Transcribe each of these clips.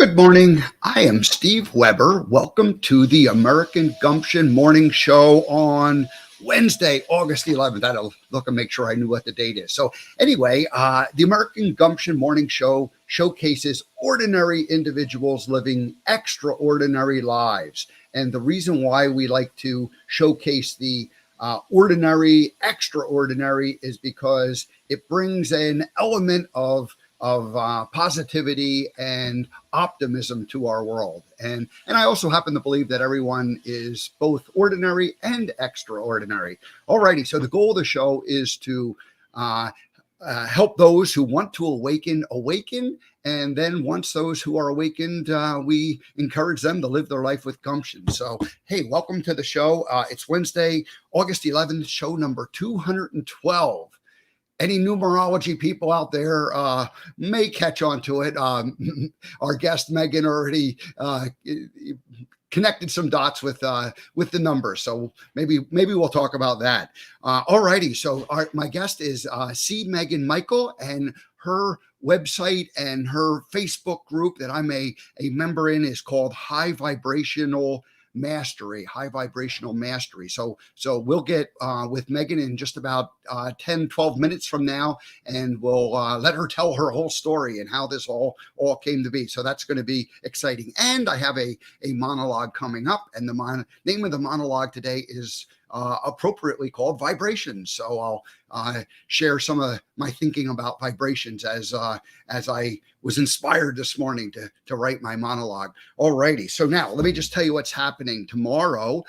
Good morning. I am Steve Weber. Welcome to the American Gumption Morning Show on Wednesday, August 11th. I don't look and make sure I knew what the date is. So anyway, the American Gumption Morning Show showcases ordinary individuals living extraordinary lives. And the reason why we like to showcase the ordinary, extraordinary is because it brings an element of positivity and optimism to our world. And I also happen to believe that everyone is both ordinary and extraordinary. Alrighty, so the goal of the show is to help those who want to awaken. And then once those who are awakened, we encourage them to live their life with gumption. So, hey, welcome to the show. It's Wednesday, August 11th, show number 212. Any numerology people out there may catch on to it. Our guest Meagan already connected some dots with the numbers, so maybe we'll talk about that. Alrighty, so my guest is Meagan Michael, and her website and her Facebook group that I'm a member in is called Vibrational Mastery. So we'll get with Meagan in just about 10-12 minutes from now, and we'll let her tell her whole story and how this all came to be. So that's going to be exciting. And I have a monologue coming up, and the name of the monologue today is appropriately called Vibrations. So I'll share some of my thinking about vibrations as I was inspired this morning to write my monologue. Alrighty, so now let me just tell you what's happening tomorrow.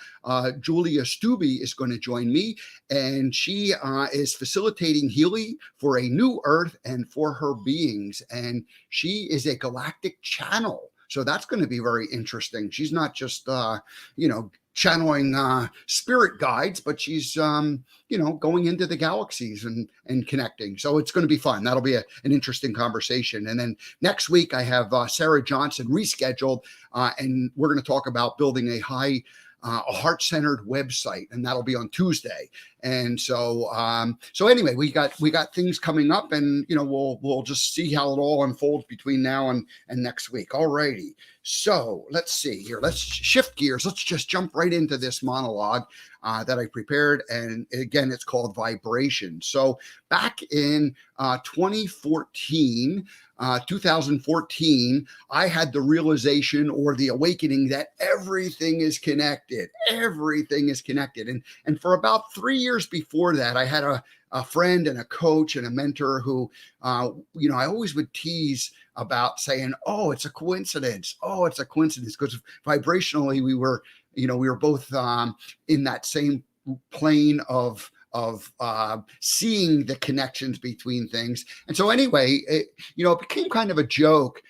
Julia Stubbe is going to join me, and she is facilitating healing for a new earth and for her beings, and she is a galactic channel. So that's going to be very interesting. She's not just channeling spirit guides, but she's going into the galaxies and connecting. So it's going to be fun. That'll be an interesting conversation. And then next week I have Sarah Johnson rescheduled, and we're going to talk about building a heart-centered website, and that'll be on Tuesday. And so anyway, we got things coming up, and we'll just see how it all unfolds between now and next week. Alrighty. So let's see here. Let's shift gears. Let's just jump right into this monologue that I prepared. And again, it's called Vibration. So back in 2014, I had the realization or the awakening that everything is connected. Everything is connected. And for about 3 years before that, I had a friend and a coach and a mentor who, I always would tease about saying, oh, it's a coincidence. Oh, it's a coincidence, because vibrationally we were both in that same plane of seeing the connections between things. And so anyway, it became kind of a joke,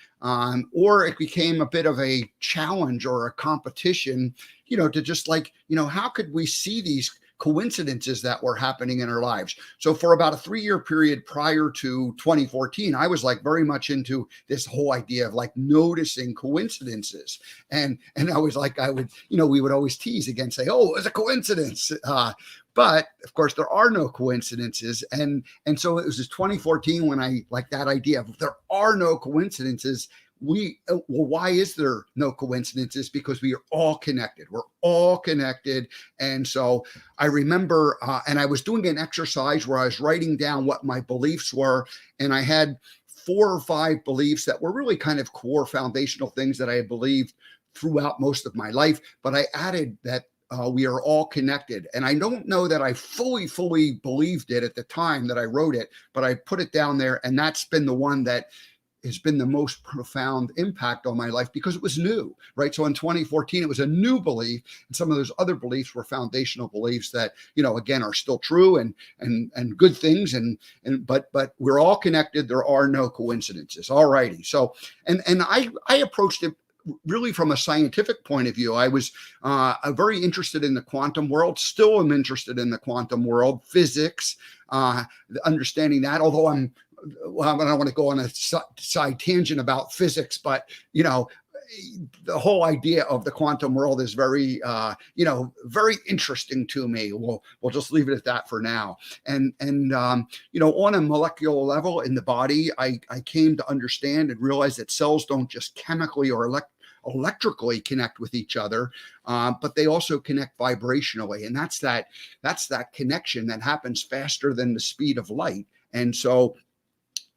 or it became a bit of a challenge or a competition, to just how could we see these coincidences that were happening in our lives. So for about a 3-year period prior to 2014, I was very much into this whole idea of noticing coincidences. And I was we would always tease again, say, oh, it's a coincidence. But of course, there are no coincidences. And so it was just 2014 when I that idea of there are no coincidences. Why is there no coincidences? Because we are all connected. We're all connected. And so I remember, and I was doing an exercise where I was writing down what my beliefs were. And I had 4 or 5 beliefs that were really kind of core foundational things that I had believed throughout most of my life. But I added that we are all connected. And I don't know that I fully believed it at the time that I wrote it, but I put it down there. And that's been the one that has been the most profound impact on my life, because it was new, right? So in 2014, it was a new belief, and some of those other beliefs were foundational beliefs that, again, are still true and good things. But we're all connected. There are no coincidences. All righty. So, and I approached it really from a scientific point of view. I was very interested in the quantum world, still am interested in the quantum world, physics, understanding that, although I don't want to go on a side tangent about physics, but the whole idea of the quantum world is very, very interesting to me. We'll just leave it at that for now. And on a molecular level in the body, I came to understand and realize that cells don't just chemically or electrically connect with each other, but they also connect vibrationally, and that's that connection that happens faster than the speed of light. And so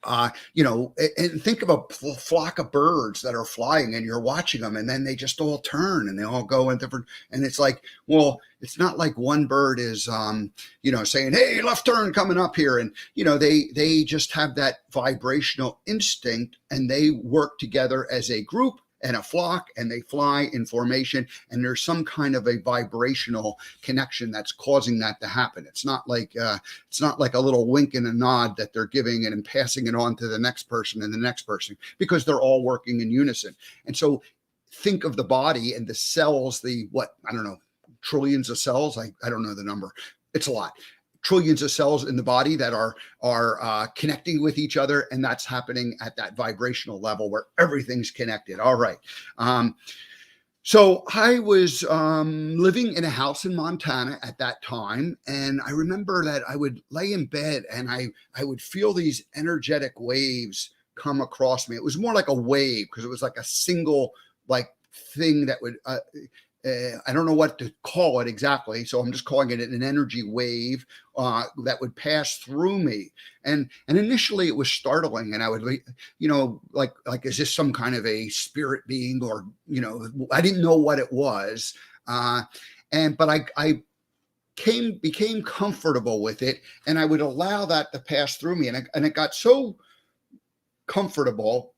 and think of a flock of birds that are flying and you're watching them, and then they just all turn and they all go in different, and it's like, well, it's not like one bird is, saying, hey, left turn coming up here. And, they just have that vibrational instinct, and they work together as a group and a flock, and they fly in formation, and there's some kind of a vibrational connection that's causing that to happen. It's not like a little wink and a nod that they're giving and passing it on to the next person and the next person, because they're all working in unison. And so think of the body and the cells, trillions of cells. I don't know the number. It's a lot. Trillions of cells in the body that are connecting with each other, and that's happening at that vibrational level where everything's connected. All right. So I was living in a house in Montana at that time, and I remember that I would lay in bed and I would feel these energetic waves come across me. It was more like a wave, because it was like a single thing that would I don't know what to call it exactly, so I'm just calling it an energy wave that would pass through me. And initially it was startling, and I would, like, is this some kind of a spirit being, or, I didn't know what it was. But I became comfortable with it, and I would allow that to pass through me. And it got so comfortable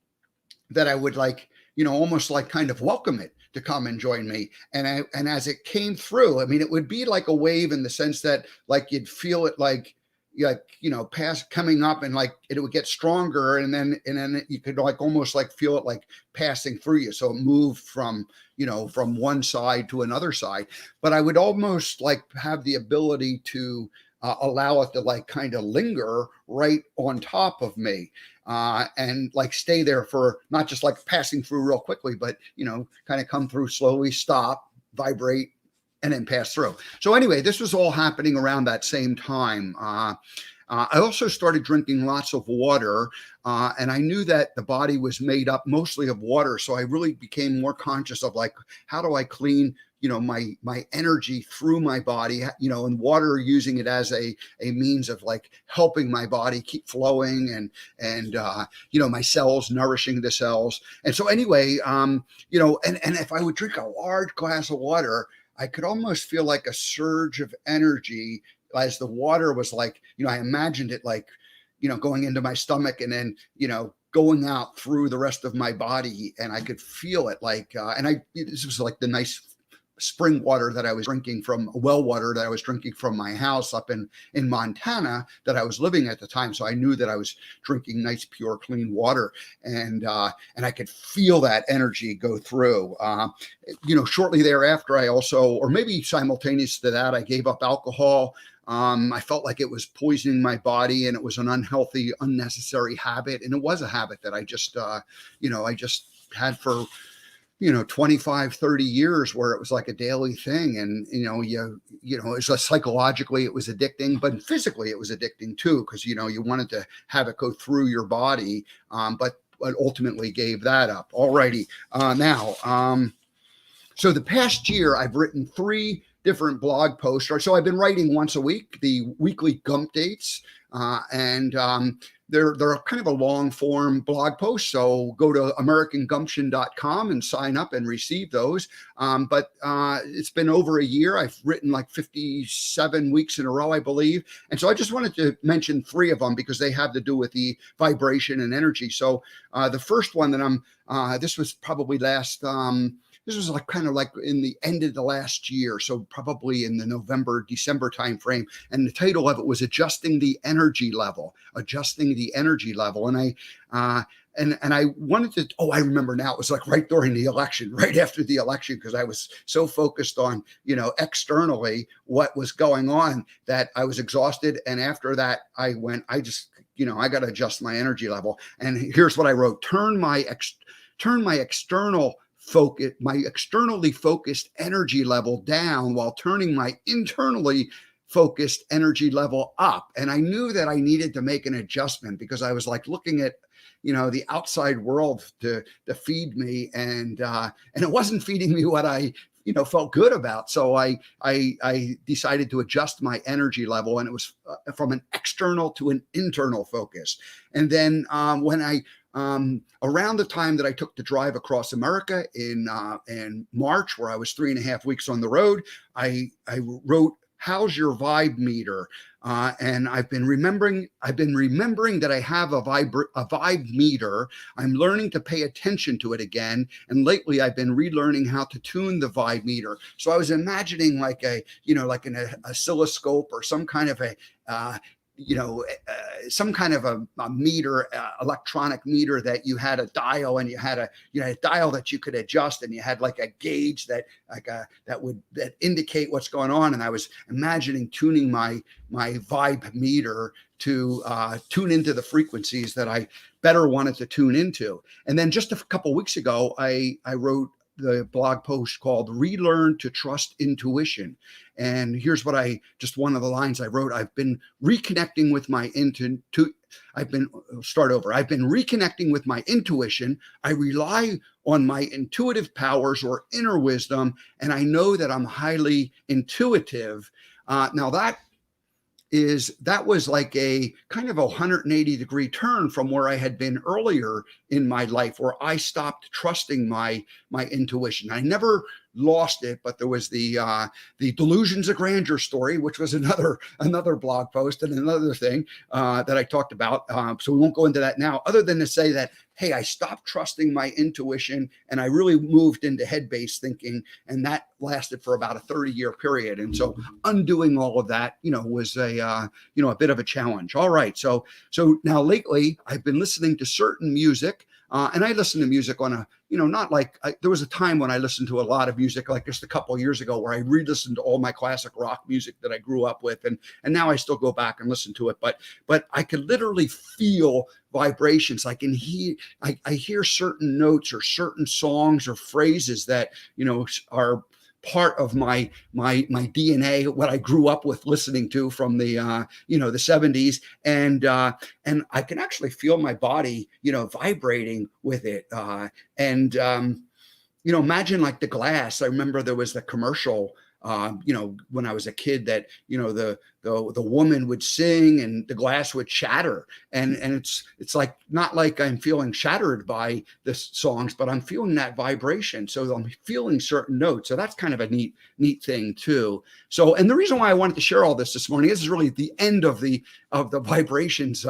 that I would almost kind of welcome it to come and join me. And as it came through, it would be like a wave in the sense that you'd feel it pass coming up, and it would get stronger, and then you could almost feel it passing through you. So it moved from one side to another side, but I would almost have the ability to allow it to kind of linger right on top of me. And stay there for not just passing through real quickly, but, kind of come through slowly, stop, vibrate, and then pass through. So anyway, this was all happening around that same time. I also started drinking lots of water, and I knew that the body was made up mostly of water. So I really became more conscious of how do I clean my energy through my body, and water, using it as a means of helping my body keep flowing, and my cells, nourishing the cells. And so anyway, and if I would drink a large glass of water, I could almost feel like a surge of energy as the water was I imagined it going into my stomach, and then, going out through the rest of my body. And I could feel it this was the nice spring water that I was drinking from, well water that I was drinking from my house up in Montana that I was living at the time. So I knew that I was drinking nice, pure, clean water, and I could feel that energy go through. Shortly thereafter, I also, or maybe simultaneous to that, I gave up alcohol. I felt like it was poisoning my body, and it was an unhealthy, unnecessary habit. And it was a habit that I just had for 25, 30 years, where it was like a daily thing. And, it's psychologically it was addicting, but physically it was addicting too, because, you wanted to have it go through your body. But ultimately gave that up. Alrighty. So the past year I've written 3 different blog posts. So I've been writing once a week, the weekly Gump dates. They're kind of a long form blog post. So go to AmericanGumption.com and sign up and receive those. But it's been over a year. I've written 57 weeks in a row, I believe. And so I just wanted to mention 3 of them because they have to do with the vibration and energy. So the first one that this was probably this was kind of in the end of the last year. So probably in the November, December timeframe. And the title of it was Adjusting the Energy Level. And I wanted to, I remember now, it was right during the election, right after the election, because I was so focused on, externally what was going on that I was exhausted. And after that, I got to adjust my energy level. And here's what I wrote: turn my external externally focused energy level down while turning my internally focused energy level up. And I knew that I needed to make an adjustment because I was like looking at, the outside world to feed me, and it wasn't feeding me what I felt good about. So I decided to adjust my energy level, and it was from an external to an internal focus. And then when I around the time that I took the drive across America in March, where I was 3.5 weeks on the road, I wrote, "How's your vibe meter?" And I've been remembering that I have a vibe meter. I'm learning to pay attention to it again. And lately I've been relearning how to tune the vibe meter. So I was imagining like like an oscilloscope or some kind of a meter, electronic meter, that you had a dial, and you had a dial that you could adjust, and you had like a gauge that that indicate what's going on. And I was imagining tuning my vibe meter to tune into the frequencies that I better wanted to tune into. And then just a couple weeks ago, I wrote the blog post called "Relearn to Trust Intuition." And here's what one of the lines I wrote. I've been reconnecting with my I've been reconnecting with my intuition. I rely on my intuitive powers or inner wisdom, and I know that I'm highly intuitive. Now that was like a kind of a 180-degree turn from where I had been earlier in my life, where I stopped trusting my intuition. I never lost it, but there was the delusions of grandeur story, which was another blog post and another thing that I talked about. So we won't go into that now, other than to say that, hey, I stopped trusting my intuition, and I really moved into head-based thinking, and that lasted for about a 30-year period. And so undoing all of that, was a bit of a challenge. All right, so now lately I've been listening to certain music. And I listen to music on there was a time when I listened to a lot of music, like just a couple of years ago, where I re-listened to all my classic rock music that I grew up with. And now I still go back and listen to it. But I could literally feel vibrations. I hear certain notes or certain songs or phrases that, are part of my DNA, what I grew up with listening to from the the 70s, and I can actually feel my body vibrating with it, and imagine like the glass. I remember there was the commercial when I was a kid, that the woman would sing and the glass would shatter, and it's like, not like I'm feeling shattered by the songs, but I'm feeling that vibration. So I'm feeling certain notes. So that's kind of a neat thing too. So, and the reason why I wanted to share all this morning, this is really the end of the vibrations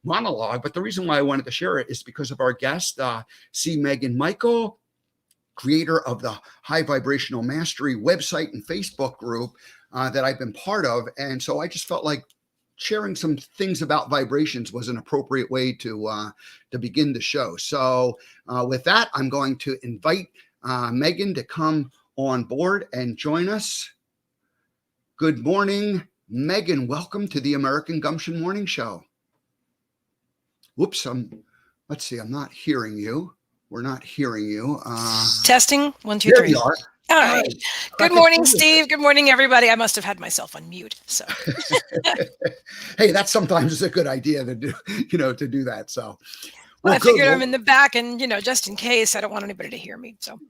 monologue, but the reason why I wanted to share it is because of our guest, Meagan Michael, creator of the High Vibrational Mastery website and Facebook group that I've been part of. And so I just felt like sharing some things about vibrations was an appropriate way to begin the show. So with that, I'm going to invite Meagan to come on board and join us. Good morning, Meagan. Welcome to the American Gumption Morning Show. Whoops, let's see, I'm not hearing you. We're not hearing you. Testing, 1, 2, 3. There you are. All right. Good morning, Steve. Good morning, everybody. I must have had myself on mute. So, hey, that's sometimes a good idea to do. To do that. So, well, I figured I'm in the back, and just in case, I don't want anybody to hear me. So,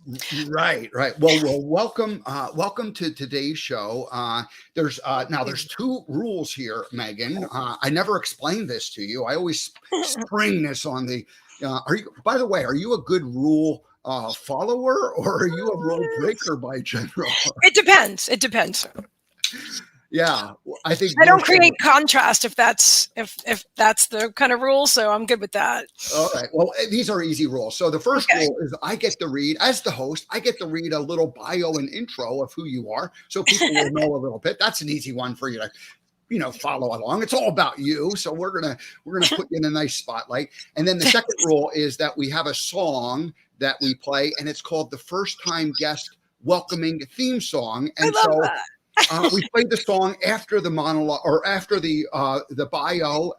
right. Well, welcome to today's show. There's 2 rules here, Meagan. I never explained this to you. I always spring this on the. By the way, are you a good rule follower, or are you a rule breaker by general? It depends. Yeah, I think I don't create contrast if that's the kind of rule. So I'm good with that. All right. Well, these are easy rules. So the first rule is I get to read, as the host, I get to read a little bio and intro of who you are, so people will know a little bit. That's an easy one for you to follow along. It's all about you. So we're gonna put you in a nice spotlight. And then the second rule is that we have a song that we play, and it's called the First Time Guest Welcoming Theme Song. And I love that. We play the song after the monologue, or after the bio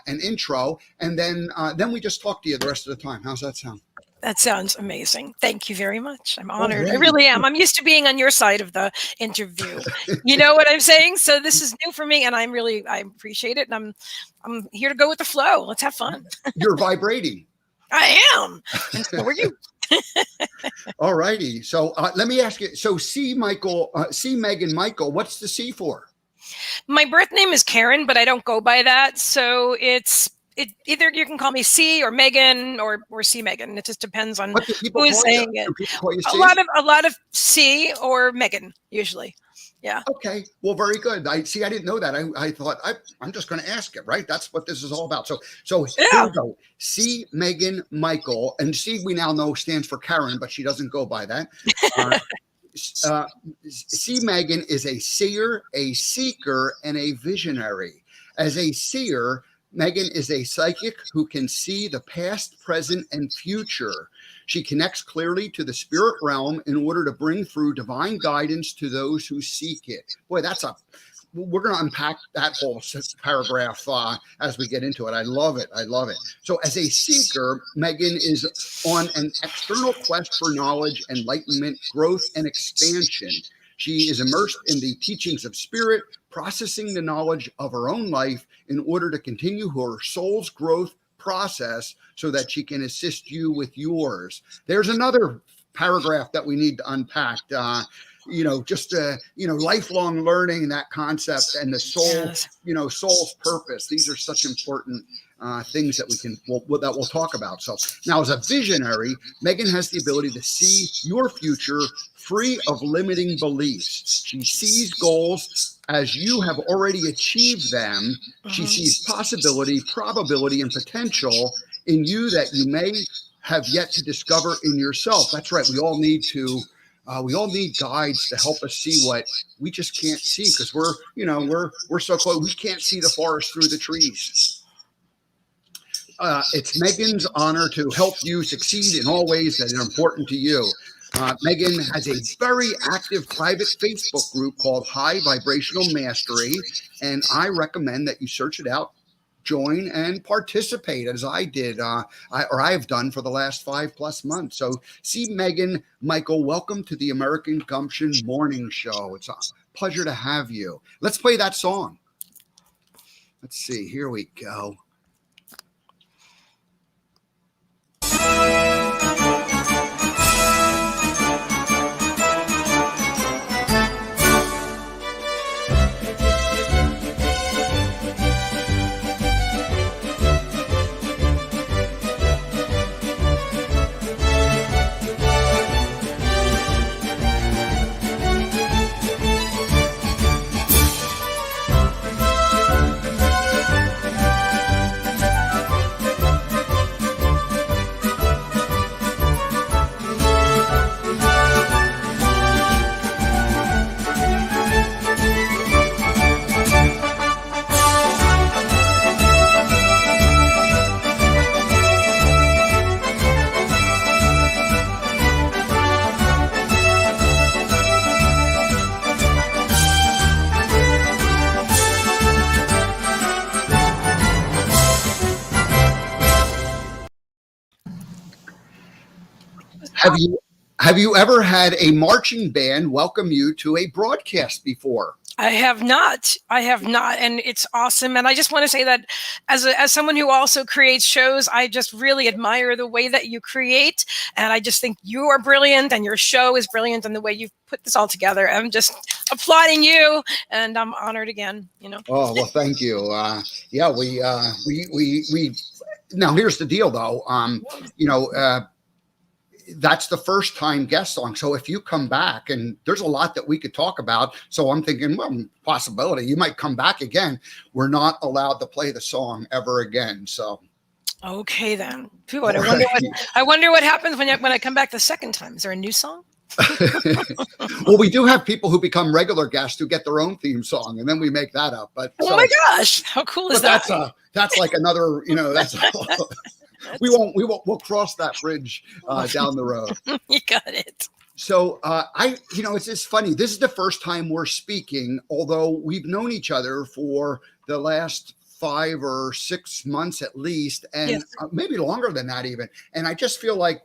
and intro, and then we just talk to you the rest of the time. How's that sound? That sounds amazing. Thank you very much. I'm All honored. I right. really am. I'm used to being on your side of the interview. You know what I'm saying? So this is new for me, and I appreciate it. And I'm here to go with the flow. Let's have fun. You're vibrating. I am, and so are you. All righty. So let me ask you. So C. Meagan Michael, what's the C for? My birth name is Karen, but I don't go by that. So either you can call me C or Megan or C Megan. It just depends on What do people who is call you? saying it. Do people call you C? A lot of C or Megan usually. Yeah. Okay. Well, very good. I didn't know that. I thought I'm just going to ask it, right? That's what this is all about. So here Yeah. we go. C. Meagan Michael, and C we now know stands for Karen, but she doesn't go by that. C. Meagan is a seer, a seeker, and a visionary. As a seer, Meagan is a psychic who can see the past, present, and future. She connects clearly to the spirit realm in order to bring through divine guidance to those who seek it. Boy, we're going to unpack that whole paragraph as we get into it. I love it. I love it. So as a seeker, Meagan is on an external quest for knowledge, enlightenment, growth, and expansion. She is immersed in the teachings of spirit, processing the knowledge of her own life in order to continue her soul's growth process so that she can assist you with yours. There's another paragraph that we need to unpack. Lifelong learning, that concept, and the soul, Yes. Soul's purpose. These are such important things that we'll talk about. So now, as a visionary, Meagan has the ability to see your future free of limiting beliefs. She sees goals as you have already achieved them. She sees possibility, probability, and potential in you that you may have yet to discover in yourself. That's right. We all need guides to help us see what we just can't see, because we're so close. We can't see the forest through the trees. It's Meagan's honor to help you succeed in all ways that are important to you. Meagan has a very active private Facebook group called High Vibrational Mastery, and I recommend that you search it out, join, and participate, as I did, I've done for the last 5+ months. So, see, Meagan Michael, welcome to the American Gumption Morning Show. It's a pleasure to have you. Let's play that song. Let's see. Here we go. Have you ever had a marching band welcome you to a broadcast before? I have not, and it's awesome. And I just want to say that as someone who also creates shows, I just really admire the way that you create, and I just think you are brilliant, and your show is brilliant, and the way you've put this all together. I'm just applauding you, and I'm honored again. Oh, well, thank you. We now here's the deal, though. That's the first time guest song. So if you come back, and there's a lot that we could talk about. So I'm thinking, well, possibility you might come back again. We're not allowed to play the song ever again. So. Okay, then. Phew, I wonder what happens when I come back the second time. Is there a new song? Well, we do have people who become regular guests who get their own theme song, and then we make that up. But my gosh, how cool is that? That's like another, we'll cross that bridge down the road. You got it. So it's just funny. This is the first time we're speaking, although we've known each other for the last 5 or 6 months at least, and Yes. maybe longer than that even. And I just feel like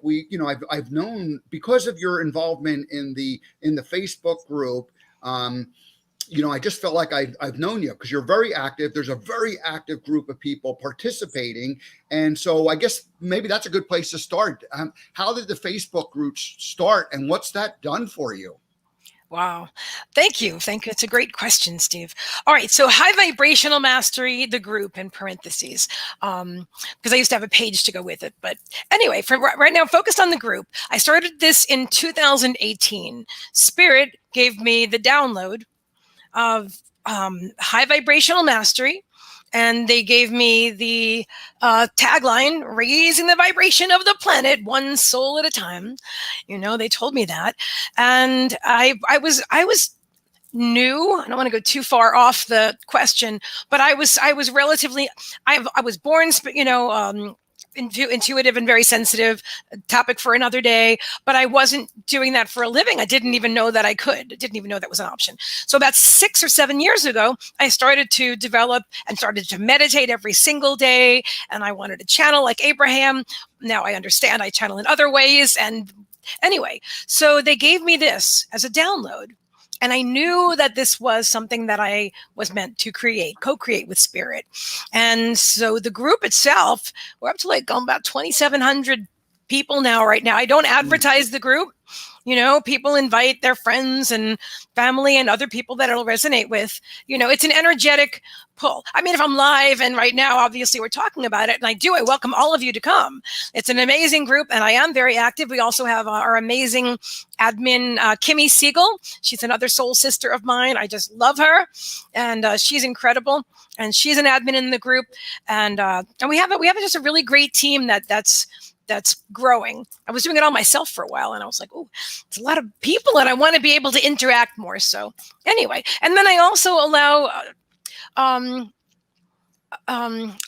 I've known, because of your involvement in the Facebook group. I just felt like I've known you because you're very active. There's a very active group of people participating. And so I guess maybe that's a good place to start. How did the Facebook group start, and what's that done for you? Wow. Thank you. Thank you. It's a great question, Steve. All right. So High Vibrational Mastery, the group in parentheses, because I used to have a page to go with it. But anyway, for right now, focused on the group. I started this in 2018. Spirit gave me the download of High Vibrational Mastery. And they gave me the tagline, raising the vibration of the planet, one soul at a time. They told me that. And I was new. I don't want to go too far off the question, but I was relatively, I was born, intuitive and very sensitive. Topic for another day, but I wasn't doing that for a living. I didn't even know that I could. I didn't even know that was an option. So about 6 or 7 years ago, I started to develop and started to meditate every single day. And I wanted to channel like Abraham. Now I understand I channel in other ways. And anyway, so they gave me this as a download. And I knew that this was something that I was meant to co-create with Spirit. And so the group itself, we're up to about 2,700 people now, right now. I don't advertise the group. People invite their friends and family and other people that it'll resonate with. It's an energetic pull. I mean, if I'm live and right now, obviously we're talking about it, and I welcome all of you to come. It's an amazing group, and I am very active. We also have our amazing admin, Kimmy Siegel. She's another soul sister of mine. I just love her, and she's incredible. And she's an admin in the group, and we have just a really great team that's growing. I was doing it all myself for a while, and I was like, oh, it's a lot of people, and I want to be able to interact more. So anyway, and then I also allow,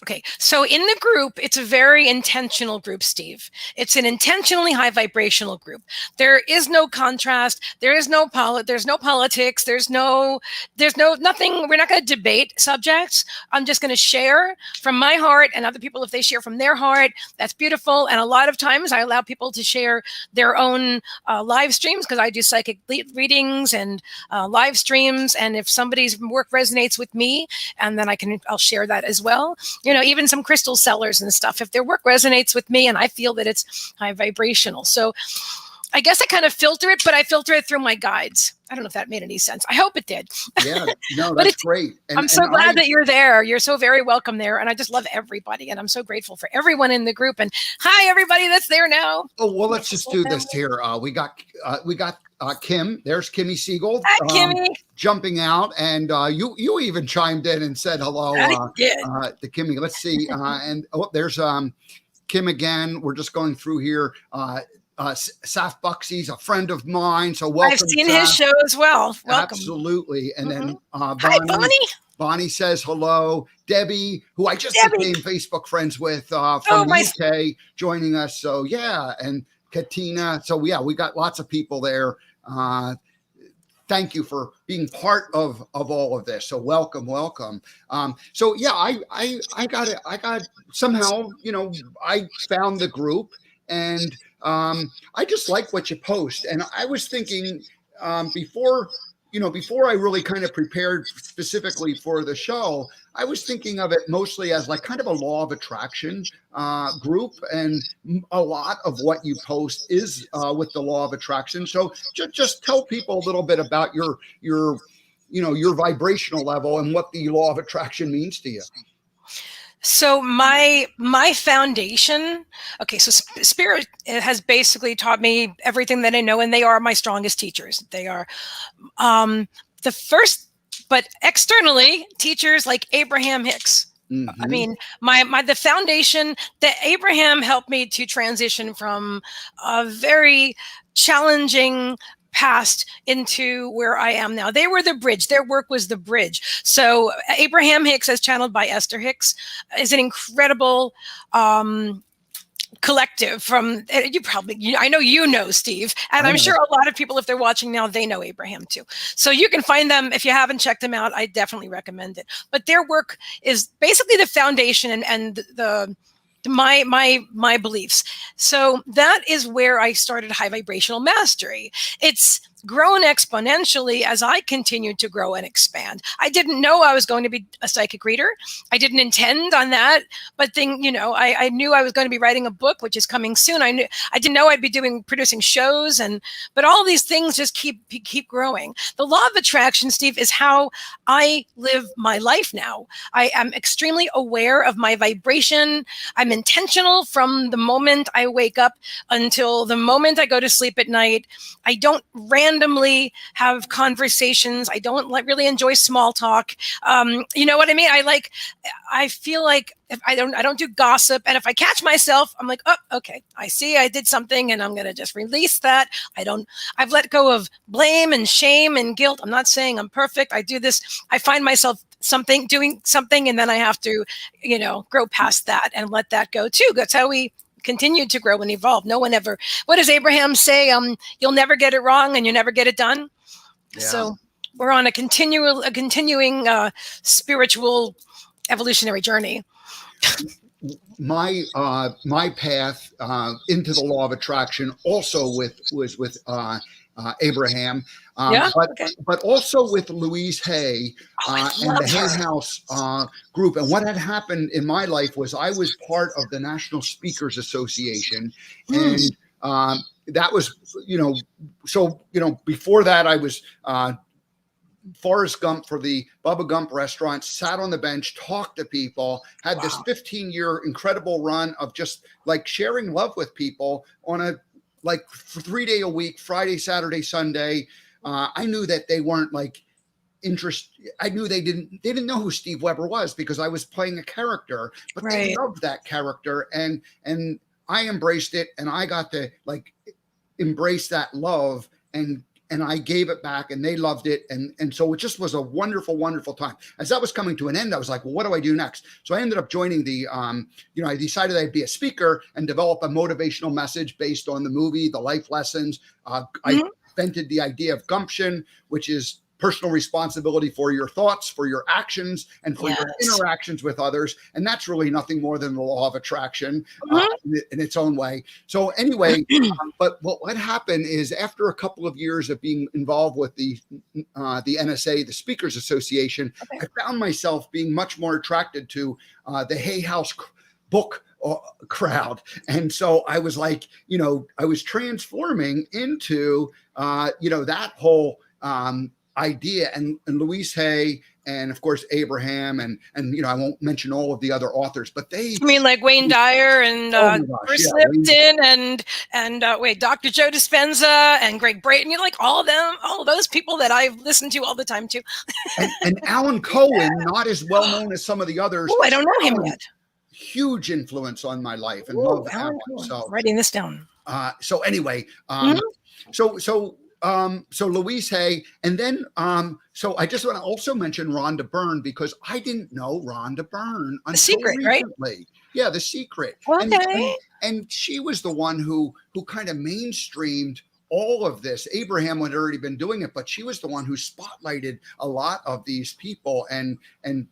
okay. So in the group, it's a very intentional group, Steve. It's an intentionally high vibrational group. There is no contrast. There's no politics. There's nothing. We're not going to debate subjects. I'm just going to share from my heart, and other people, if they share from their heart, that's beautiful. And a lot of times I allow people to share their own live streams, because I do psychic readings and live streams. And if somebody's work resonates with me, and then I'll share that as well. Even some crystal sellers and stuff, if their work resonates with me and I feel that it's high vibrational. So I guess I kind of filter it, but I filter it through my guides. I don't know if that made any sense. I hope it did. Yeah, no, that's great. I'm so glad that you're there. You're so very welcome there. And I just love everybody. And I'm so grateful for everyone in the group. And hi, everybody that's there now. Oh, well, let's just do this here. We got Kim. There's Kimmy Siegel. Hi, Kimmy. Jumping out. And you even chimed in and said hello to Kimmy. Let's see. And there's Kim again. We're just going through here. Saf Buxy's a friend of mine, so welcome. I've seen his show as well. Welcome. Absolutely. And then hi, Bonnie. Bonnie says hello. Debbie, who I just became Facebook friends with from the UK, joining us. So yeah, and Katina. So yeah, we got lots of people there. Thank you for being part of all of this. So welcome. So yeah, I got somehow, I found the group, and I just like what you post. And I was thinking before I really kind of prepared specifically for the show, I was thinking of it mostly as like kind of a law of attraction group. And a lot of what you post is with the law of attraction. So just tell people a little bit about your vibrational level and what the law of attraction means to you. So my foundation, okay, so Spirit has basically taught me everything that I know, and they are my strongest teachers. They are the first, but externally, teachers like Abraham Hicks. Mm-hmm. I mean, the foundation that Abraham helped me to transition from a very challenging past into where I am now. They were the bridge. Their work was the bridge. So Abraham Hicks, as channeled by Esther Hicks, is an incredible collective from you probably I know Steve, and I'm sure a lot of people, if they're watching now, they know Abraham too. So you can find them if you haven't checked them out. I definitely recommend it. But their work is basically the foundation and the my beliefs. So that is where I started High Vibrational Mastery. It's grown exponentially as I continued to grow and expand. I didn't know I was going to be a psychic reader. I didn't intend on that, but I knew I was going to be writing a book, which is coming soon. I didn't know I'd be producing shows, but all these things just keep growing. The law of attraction, Steve, is how I live my life now. I am extremely aware of my vibration. I'm intentional from the moment I wake up until the moment I go to sleep at night. I don't randomly have conversations. I don't really enjoy small talk. You know what I mean? I feel like if I don't do gossip. And if I catch myself, I'm like, oh, okay, I see I did something and I'm going to just release that. I've let go of blame and shame and guilt. I'm not saying I'm perfect. I do this. I find myself doing something, and then I have to, grow past that and let that go too. That's how we continue to grow and evolve. No one ever, what does Abraham say? You'll never get it wrong and you never get it done. Yeah. So we're on a continuing spiritual evolutionary journey. My path into the law of attraction also was with Abraham, but also with Louise Hay and the Hay House group. And what had happened in my life was I was part of the National Speakers Association, and that was, before that I was Forrest Gump for the Bubba Gump restaurant, sat on the bench, talked to people, had this 15-year incredible run of just like sharing love with people on a 3-day a week, Friday, Saturday, Sunday. I knew that they weren't interested. I knew they didn't know who Steve Weber was because I was playing a character, but they loved that character, and I embraced it, and I got to embrace that love, and I gave it back, and they loved it. And so it just was a wonderful, wonderful time. As that was coming to an end, I was like, well, what do I do next? So I ended up joining I decided I'd be a speaker and develop a motivational message based on the movie, the life lessons. I invented the idea of Gumption, which is personal responsibility for your thoughts, for your actions, and for your interactions with others. And that's really nothing more than the law of attraction in its own way. So anyway, but what happened is after a couple of years of being involved with the NSA, the Speakers Association, I found myself being much more attracted to the Hay House book crowd. And so I was I was transforming into, that whole idea, and Louise Hay, and of course Abraham, and I won't mention all of the other authors, but they. I mean, like Wayne Dyer and Bruce Lipton and Dr. Joe Dispenza and Greg Brayton. All of them, all of those people that I've listened to all the time too. and Alan Cohen, not as well known as some of the others. Oh, I don't know him yet. Huge influence on my life, and love Alan. So writing this down. So anyway, so Louise Hay, and then so I just want to also mention Rhonda Byrne, because I didn't know Rhonda Byrne until The Secret, recently. Right? Yeah, The Secret. Okay. And she was the one who kind of mainstreamed all of this. Abraham had already been doing it, but she was the one who spotlighted a lot of these people and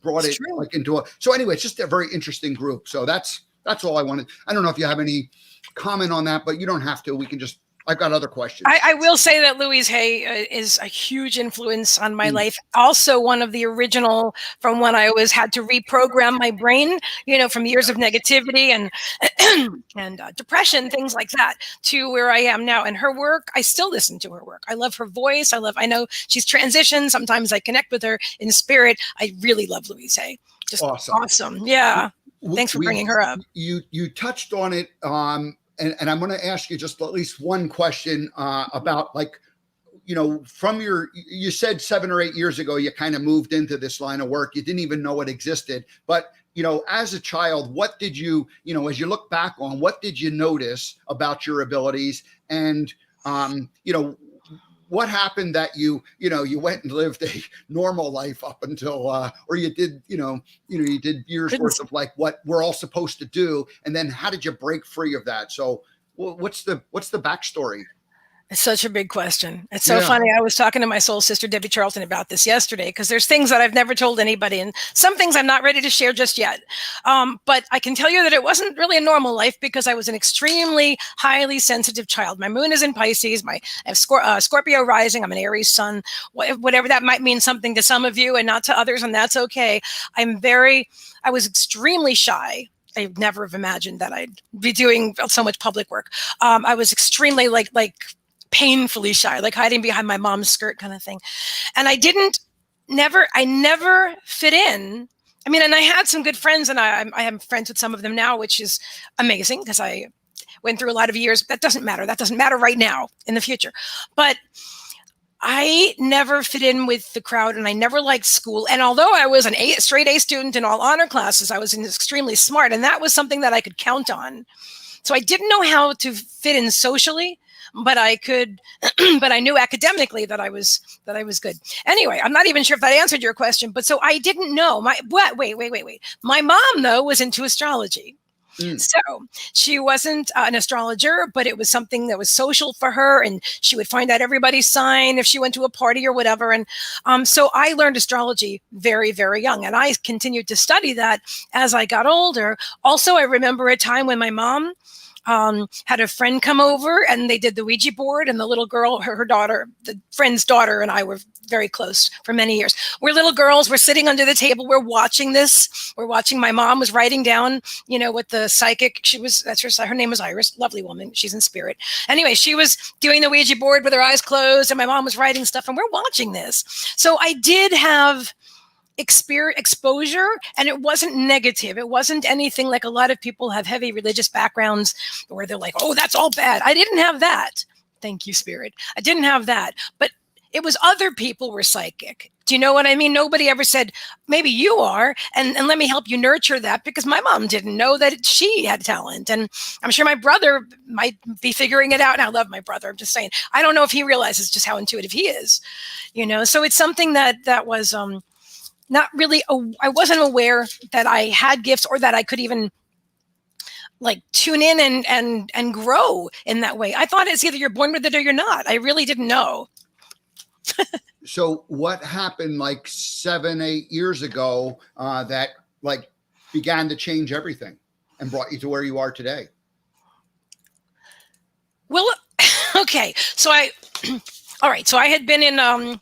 brought it into a. So anyway, it's just a very interesting group. So that's all I wanted. I don't know if you have any comment on that, but you don't have to. We can just. I've got other questions. I will say that Louise Hay is a huge influence on my life. Also, one of the original from when I had to reprogram my brain, from years of negativity and depression, things like that, to where I am now. And her work, I still listen to her work. I love her voice. I know she's transitioned. Sometimes I connect with her in spirit. I really love Louise Hay. Just awesome. Yeah. Thanks for bringing her up. You touched on it. And I'm going to ask you just at least one question about from you said 7 or 8 years ago, you kind of moved into this line of work. You didn't even know it existed. But, as a child, what did you, as you look back on, what did you notice about your abilities? And, what happened that you went and lived a normal life up until, or you did, you did years worth of like what we're all supposed to do. And then how did you break free of that? So what's the backstory? It's such a big question. It's so funny. I was talking to my soul sister, Debbie Charlton, about this yesterday, because there's things that I've never told anybody, and some things I'm not ready to share just yet. But I can tell you that it wasn't really a normal life, because I was an extremely highly sensitive child. My moon is in Pisces. I have Scorpio rising. I'm an Aries sun, whatever that might mean something to some of you and not to others, and that's okay. I was extremely shy. I never have imagined that I'd be doing so much public work. I was extremely like painfully shy, like hiding behind my mom's skirt kind of thing. And I never fit in. I mean, and I had some good friends, and I am friends with some of them now, which is amazing, because I went through a lot of years. That doesn't matter. That doesn't matter right now, in the future. But I never fit in with the crowd, and I never liked school. And although I was an straight A student in all honor classes, I was extremely smart, and that was something that I could count on. So I didn't know how to fit in socially, but I could, but I knew academically that I was good. Anyway, I'm not even sure if that answered your question, but so I didn't know. Wait. My mom, though, was into astrology. So she wasn't an astrologer, but it was something that was social for her, and she would find out everybody's sign if she went to a party or whatever. And so I learned astrology very, very young, and I continued to study that as I got older. Also, I remember a time when my mom had a friend come over, and they did the Ouija board, and the little girl, her daughter, the friend's daughter, and I were very close for many years. We're little girls. We're sitting under the table. We're watching this. We're watching. My mom was writing down, what the psychic, her name was Iris, lovely woman. She's in spirit. Anyway, she was doing the Ouija board with her eyes closed, and my mom was writing stuff, and we're watching this. So I did have exposure, and it wasn't negative. It wasn't anything like a lot of people have heavy religious backgrounds where they're like, oh, that's all bad. I didn't have that. Thank you, Spirit. I didn't have that. But it was other people were psychic. Do you know what I mean? Nobody ever said, maybe you are, and let me help you nurture that, because my mom didn't know that she had talent. And I'm sure my brother might be figuring it out. And I love my brother. I'm just saying, I don't know if he realizes just how intuitive he is, So it's something that was not really, I wasn't aware that I had gifts, or that I could even like tune in and grow in that way. I thought it's either you're born with it or you're not. I really didn't know. So what happened like 7-8 years ago that like began to change everything and brought you to where you are today? Well, okay. So all right. So I had been in,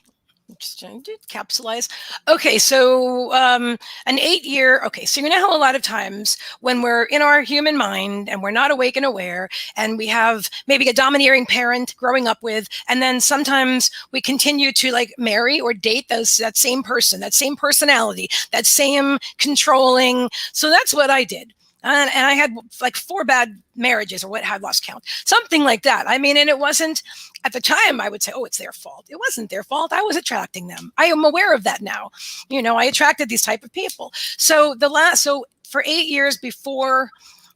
just trying to capsulize. Okay, so an 8-year. Okay, so how a lot of times when we're in our human mind and we're not awake and aware, and we have maybe a domineering parent growing up with, and then sometimes we continue to like marry or date that same person, that same personality, that same controlling. So that's what I did. And I had like 4 bad marriages, or what, had lost count, something like that. I mean, and it wasn't, at the time I would say, oh, it's their fault. It wasn't their fault. I was attracting them. I am aware of that now. I attracted these type of people. So for 8 years before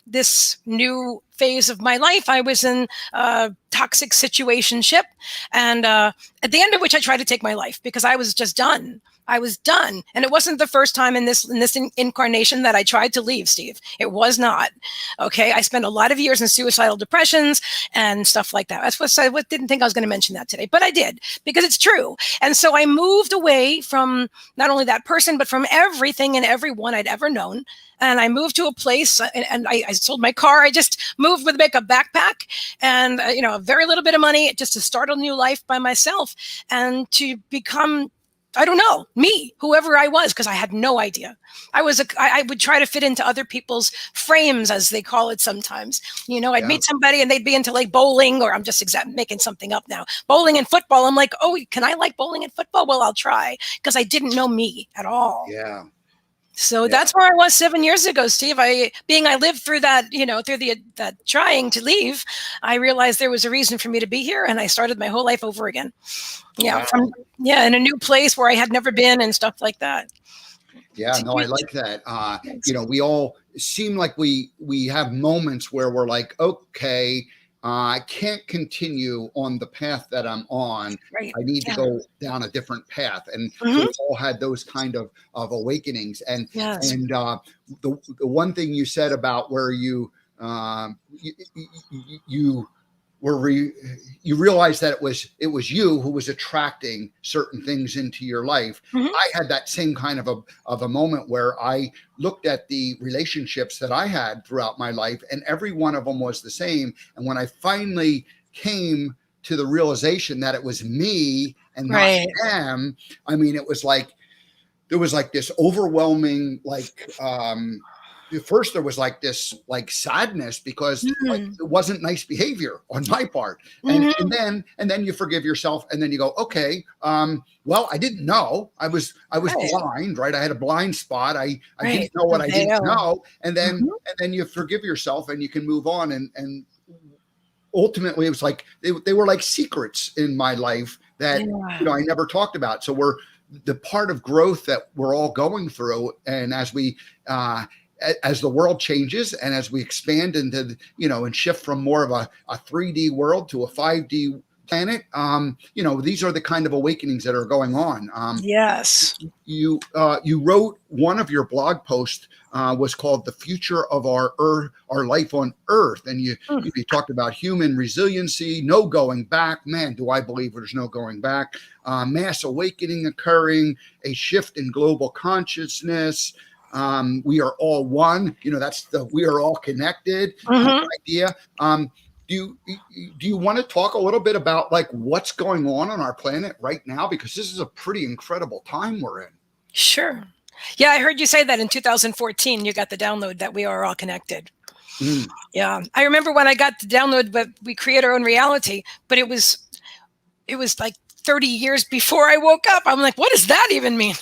this new phase of my life, I was in a toxic situationship, and at the end of which I tried to take my life, because I was just done. I was done. And it wasn't the first time in this incarnation that I tried to leave, Steve. It was not. Okay. I spent a lot of years in suicidal depressions and stuff like that. That's what I didn't think I was going to mention that today, but I did, because it's true. And so I moved away from not only that person, but from everything and everyone I'd ever known. And I moved to a place, and I sold my car. I just moved with a backpack and, a very little bit of money just to start a new life by myself and to become, I don't know, me, whoever I was, because I had no idea. I would try to fit into other people's frames, as they call it sometimes. I'd meet somebody and they'd be into like bowling, or I'm just making something up now, bowling and football. I'm like, oh, can I like bowling and football? Well, I'll try, because I didn't know me at all. Yeah. So that's where I was 7 years ago, Steve. I lived through that, that trying to leave. I realized there was a reason for me to be here, and I started my whole life over again. Yeah, wow. In a new place where I had never been and stuff like that. Yeah, no, I like that. We all seem like we have moments where we're like, okay, I can't continue on the path that I'm on. Right. I need to Yeah. go down a different path. And Mhm. we've all had those kind of awakenings. Yes. And the one thing you said about where you you realized that it was you who was attracting certain things into your life. Mhm. I had that same kind of a moment where I looked at the relationships that I had throughout my life, and every one of them was the same. And when I finally came to the realization that it was me and not Right. them, I mean, it was like there was like this overwhelming at first there was like this like sadness because like Mm. it wasn't nice behavior on my part, Mhm. and then you forgive yourself, and then you go, okay, well, I didn't know, I was Right. blind, right? I had a blind spot. I Right. didn't know what The I didn't veil. know, Mhm. and then you forgive yourself and you can move on, and ultimately it was like they were like secrets in my life that Yeah. I never talked about. So we're the part of growth that we're all going through, and as the world changes and as we expand into and shift from more of a 3D world to a 5D planet, these are the kind of awakenings that are going on. Yes. You wrote one of your blog posts was called "The Future of Our Earth, Our Life on Earth," and Mm. you talked about human resiliency, no going back. Man, do I believe there's no going back. Mass awakening occurring, a shift in global consciousness. We are all one. That's the we are all connected Mhm. idea. Do you want to talk a little bit about like what's going on our planet right now, because this is a pretty incredible time we're in? Sure. Yeah, I heard you say that in 2014 you got the download that we are all connected. Mm. Yeah. I remember when I got the download, but we create our own reality, but it was like 30 years before I woke up. I'm like, what does that even mean?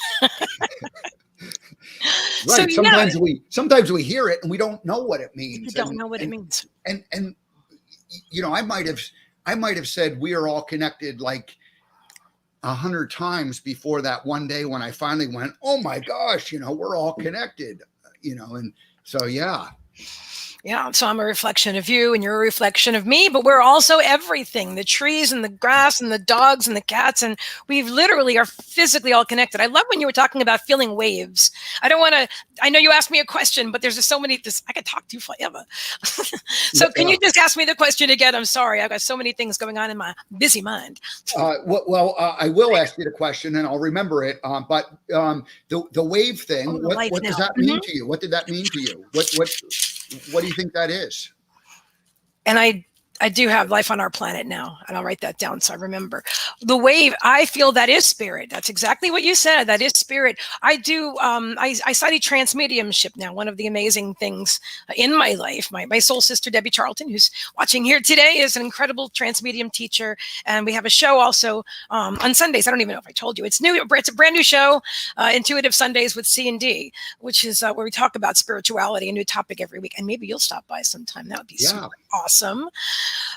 So Right. yeah, Sometimes we hear it and we don't know what it you means. don't know what it means. And I might have said we are all connected like 100 times before that one day when I finally went, oh my gosh, we're all connected, and so yeah. Yeah, so I'm a reflection of you and you're a reflection of me, but we're also everything, the trees and the grass and the dogs and the cats. And we literally are physically all connected. I love when you were talking about feeling waves. I don't want to, I know you asked me a question, but there's just so many, I could talk to you forever. So can Yeah. you just ask me the question again? I'm sorry. I've got so many things going on in my busy mind. I will ask you the question and I'll remember it. But the wave Oh, thing, the life what now. does that Mhm. mean to you? What did that mean to you? What do you think that is? And I do have life on our planet now, and I'll write that down so I remember. The wave, I feel that is spirit. That's exactly what you said. That is spirit. I do. I study transmediumship now. One of the amazing things in my life. My soul sister Debbie Charlton, who's watching here today, is an incredible transmedium teacher, and we have a show also on Sundays. I don't even know if I told you. It's new. It's a brand new show, Intuitive Sundays with C&D, which is where we talk about spirituality, a new topic every week. And maybe you'll stop by sometime. That would be super Yeah. awesome.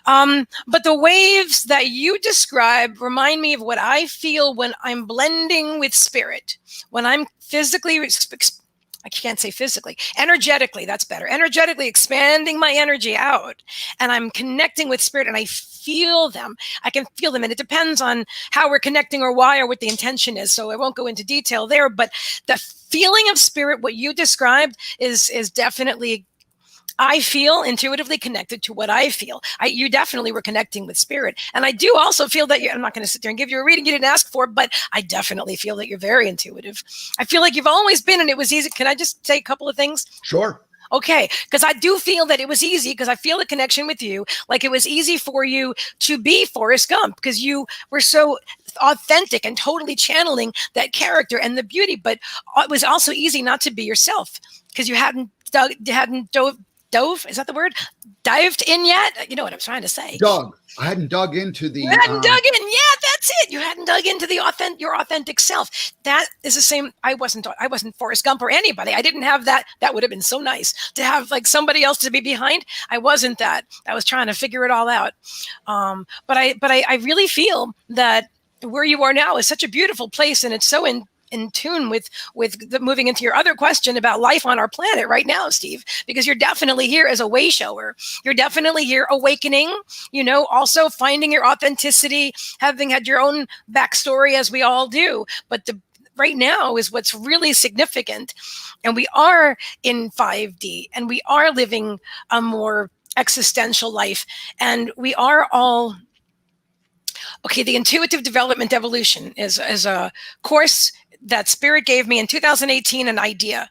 But the waves that you describe remind me of what I feel when I'm blending with spirit, when I'm physically, I can't say physically, energetically, that's better, energetically expanding my energy out, and I'm connecting with spirit and I feel them. I can feel them, and it depends on how we're connecting or why or what the intention is. So I won't go into detail there, but the feeling of spirit, what you described, is definitely, I feel intuitively connected to what I feel. You definitely were connecting with spirit. And I do also feel that I'm not going to sit there and give you a reading you didn't ask for, but I definitely feel that you're very intuitive. I feel like you've always been, and it was easy. Can I just say a couple of things? Sure. Okay, because I do feel that it was easy, because I feel the connection with you. Like it was easy for you to be Forrest Gump because you were so authentic and totally channeling that character and the beauty. But it was also easy not to be yourself because you hadn't dove, is that the word? Dived in yet? You know what I'm trying to say. I hadn't dug into the You hadn't dug in. Yeah, that's it. You hadn't dug into your authentic self. That is the same. I wasn't Forrest Gump or anybody. I didn't have that. That would have been so nice to have like somebody else to be behind. I wasn't that. I was trying to figure it all out. But I really feel that where you are now is such a beautiful place, and it's so in tune with moving into your other question about life on our planet right now, Steve, because you're definitely here as a way shower. You're definitely here awakening, also finding your authenticity, having had your own backstory as we all do. But right now is what's really significant. And we are in 5D, and we are living a more existential life. And we are all, okay, the Intuitive Development Evolution is a course that Spirit gave me in 2018, an idea.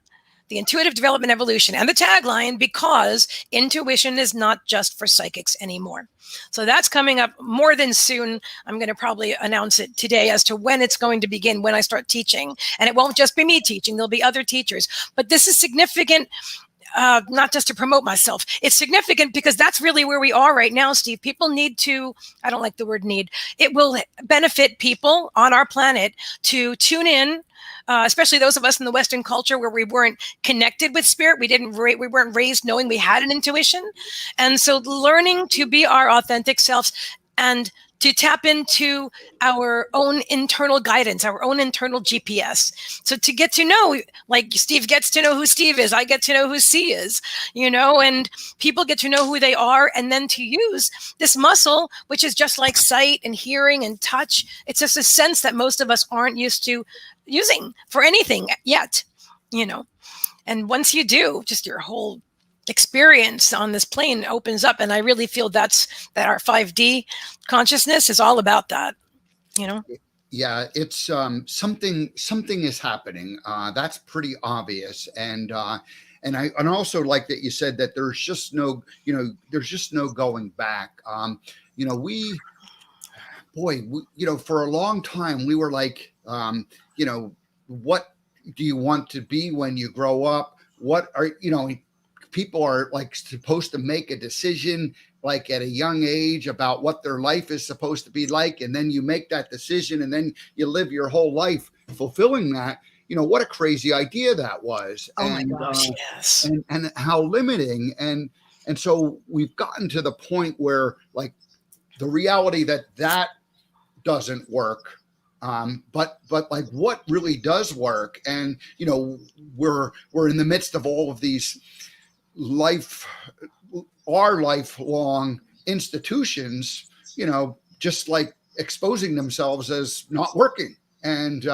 The Intuitive Development Evolution, and the tagline, because intuition is not just for psychics anymore. So that's coming up more than soon. I'm going to probably announce it today as to when it's going to begin, when I start teaching. And it won't just be me teaching, there'll be other teachers. But this is significant, not just to promote myself. It's significant because that's really where we are right now, Steve. People need to, I don't like the word need, it will benefit people on our planet to tune in, especially those of us in the Western culture where we weren't connected with spirit. We weren't raised knowing we had an intuition. And so learning to be our authentic selves and to tap into our own internal guidance, our own internal GPS. So to get to know, like Steve gets to know who Steve is, I get to know who C is, and people get to know who they are, and then to use this muscle, which is just like sight and hearing and touch. It's just a sense that most of us aren't used to using for anything yet, and once you do, just your whole experience on this plane opens up. And I really feel that our 5D consciousness is all about that, Yeah, it's something is happening. That's pretty obvious. And I also like that you said that there's just no going back. For a long time we were like, what do you want to be when you grow up? What are, people are like supposed to make a decision like at a young age about what their life is supposed to be like. And then you make that decision and then you live your whole life fulfilling that. What a crazy idea that was. Oh my gosh, yes. And how limiting. And so we've gotten to the point where like the reality that doesn't work. But like what really does work. And, we're in the midst of all of these lifelong institutions, just like exposing themselves as not working and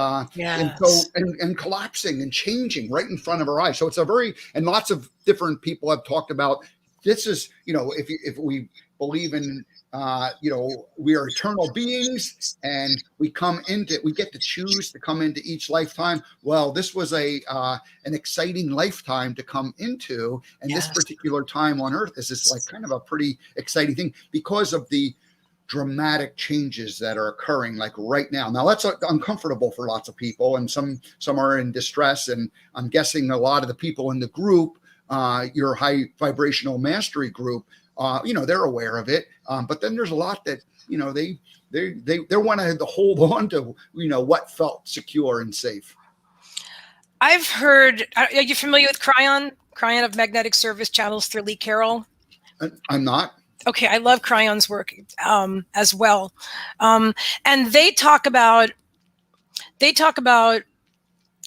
collapsing and changing right in front of our eyes. So it's and lots of different people have talked about this is, if we believe in, we are eternal beings and we get to choose to come into each lifetime. Well, this was an exciting lifetime to come into. And This particular time on Earth is like kind of a pretty exciting thing because of the dramatic changes that are occurring like right now. Now that's uncomfortable for lots of people, and some are in distress. And I'm guessing a lot of the people in the group, your high vibrational mastery group, they're aware of it. But then there's a lot that, they want to hold on to, what felt secure and safe. I've heard, are you familiar with Cryon of Magnetic Service Channels through Lee Carroll? I'm not. Okay. I love Cryon's work as well. And they talk about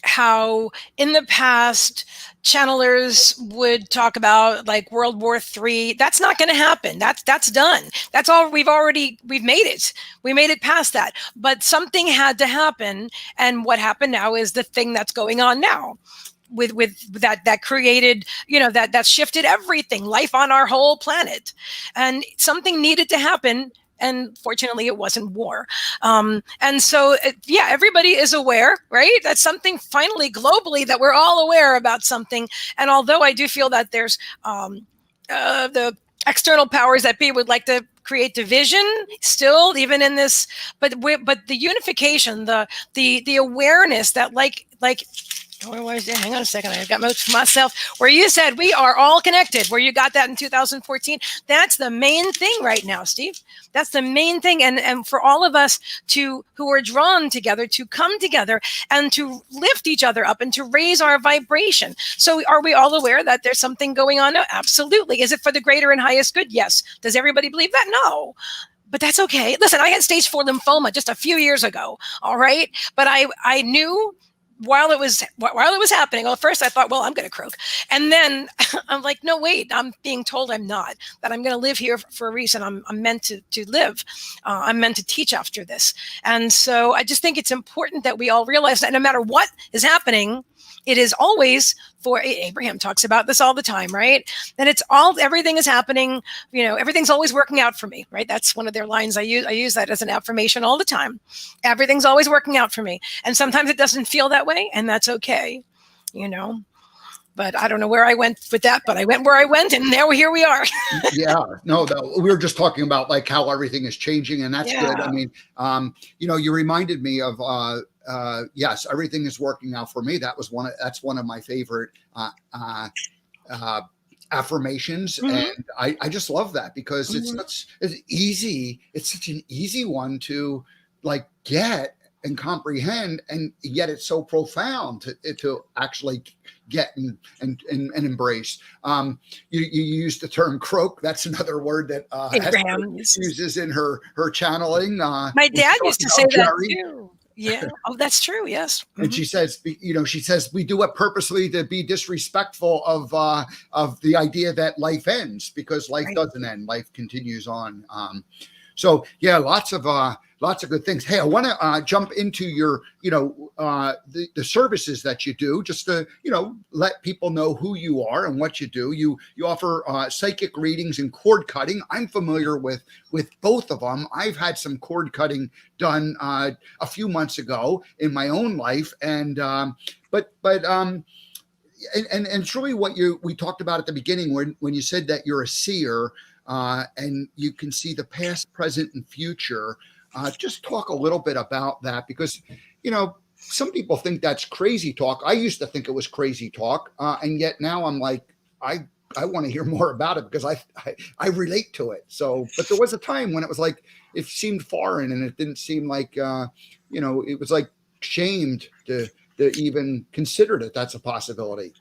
how in the past channelers would talk about like World War III. That's not going to happen. That's done. That's all. We've made it. We made it past that. But something had to happen. And what happened now is the thing that's going on now with that created, that shifted everything, life on our whole planet. And something needed to happen. And fortunately, it wasn't war. And so, everybody is aware, right? That's something finally globally that we're all aware about something. And although I do feel that there's the external powers that be would like to create division still, even in this, but the unification, the awareness that like. Hang on a second. I got myself where you said we are all connected, where you got that in 2014. That's the main thing right now, Steve. That's the main thing. And for all of us who are drawn together, to come together and to lift each other up and to raise our vibration. So are we all aware that there's something going on now? Absolutely. Is it for the greater and highest good? Yes. Does everybody believe that? No. But that's okay. Listen, I had stage 4 lymphoma just a few years ago. All right. But I knew while it was happening, well, first I thought, well, I'm going to croak, and then I'm like, no, wait, I'm being told I'm not. That I'm going to live here for a reason. I'm meant to live. I'm meant to teach after this, and so I just think it's important that we all realize that no matter what is happening, it is always for. Abraham talks about this all the time, right? That everything is happening. Everything's always working out for me, right? That's one of their lines. I use that as an affirmation all the time. Everything's always working out for me, and sometimes it doesn't feel that way, and that's okay, But I don't know where I went with that, but I went where I went, and now here we are. Yeah, no, we were just talking about like how everything is changing, and that's good. I mean, you reminded me of yes, everything is working out for me. That's one of my favorite affirmations, and I just love that because it's easy. It's such an easy one to like get and comprehend, and yet it's so profound to actually get and embrace. You use the term croak. That's another word that Abraham uses in her channeling. My dad used to say that too. Yeah. Oh, that's true. Yes. And she says, we do it purposely to be disrespectful of the idea that life ends, because life doesn't end. Life continues on. So yeah, lots of good things. Hey, I want to jump into your, the services that you do, just to, let people know who you are and what you do. You offer psychic readings and cord cutting. I'm familiar with both of them. I've had some cord cutting done a few months ago in my own life, and but it's really what we talked about at the beginning when you said that you're a seer. And you can see the past, present, and future. Just talk a little bit about that, because, some people think that's crazy talk. I used to think it was crazy talk. And yet now I'm like, I want to hear more about it, because I relate to it. So, but there was a time when it was like, it seemed foreign, and it didn't seem like, it was like shamed to even consider that that's a possibility.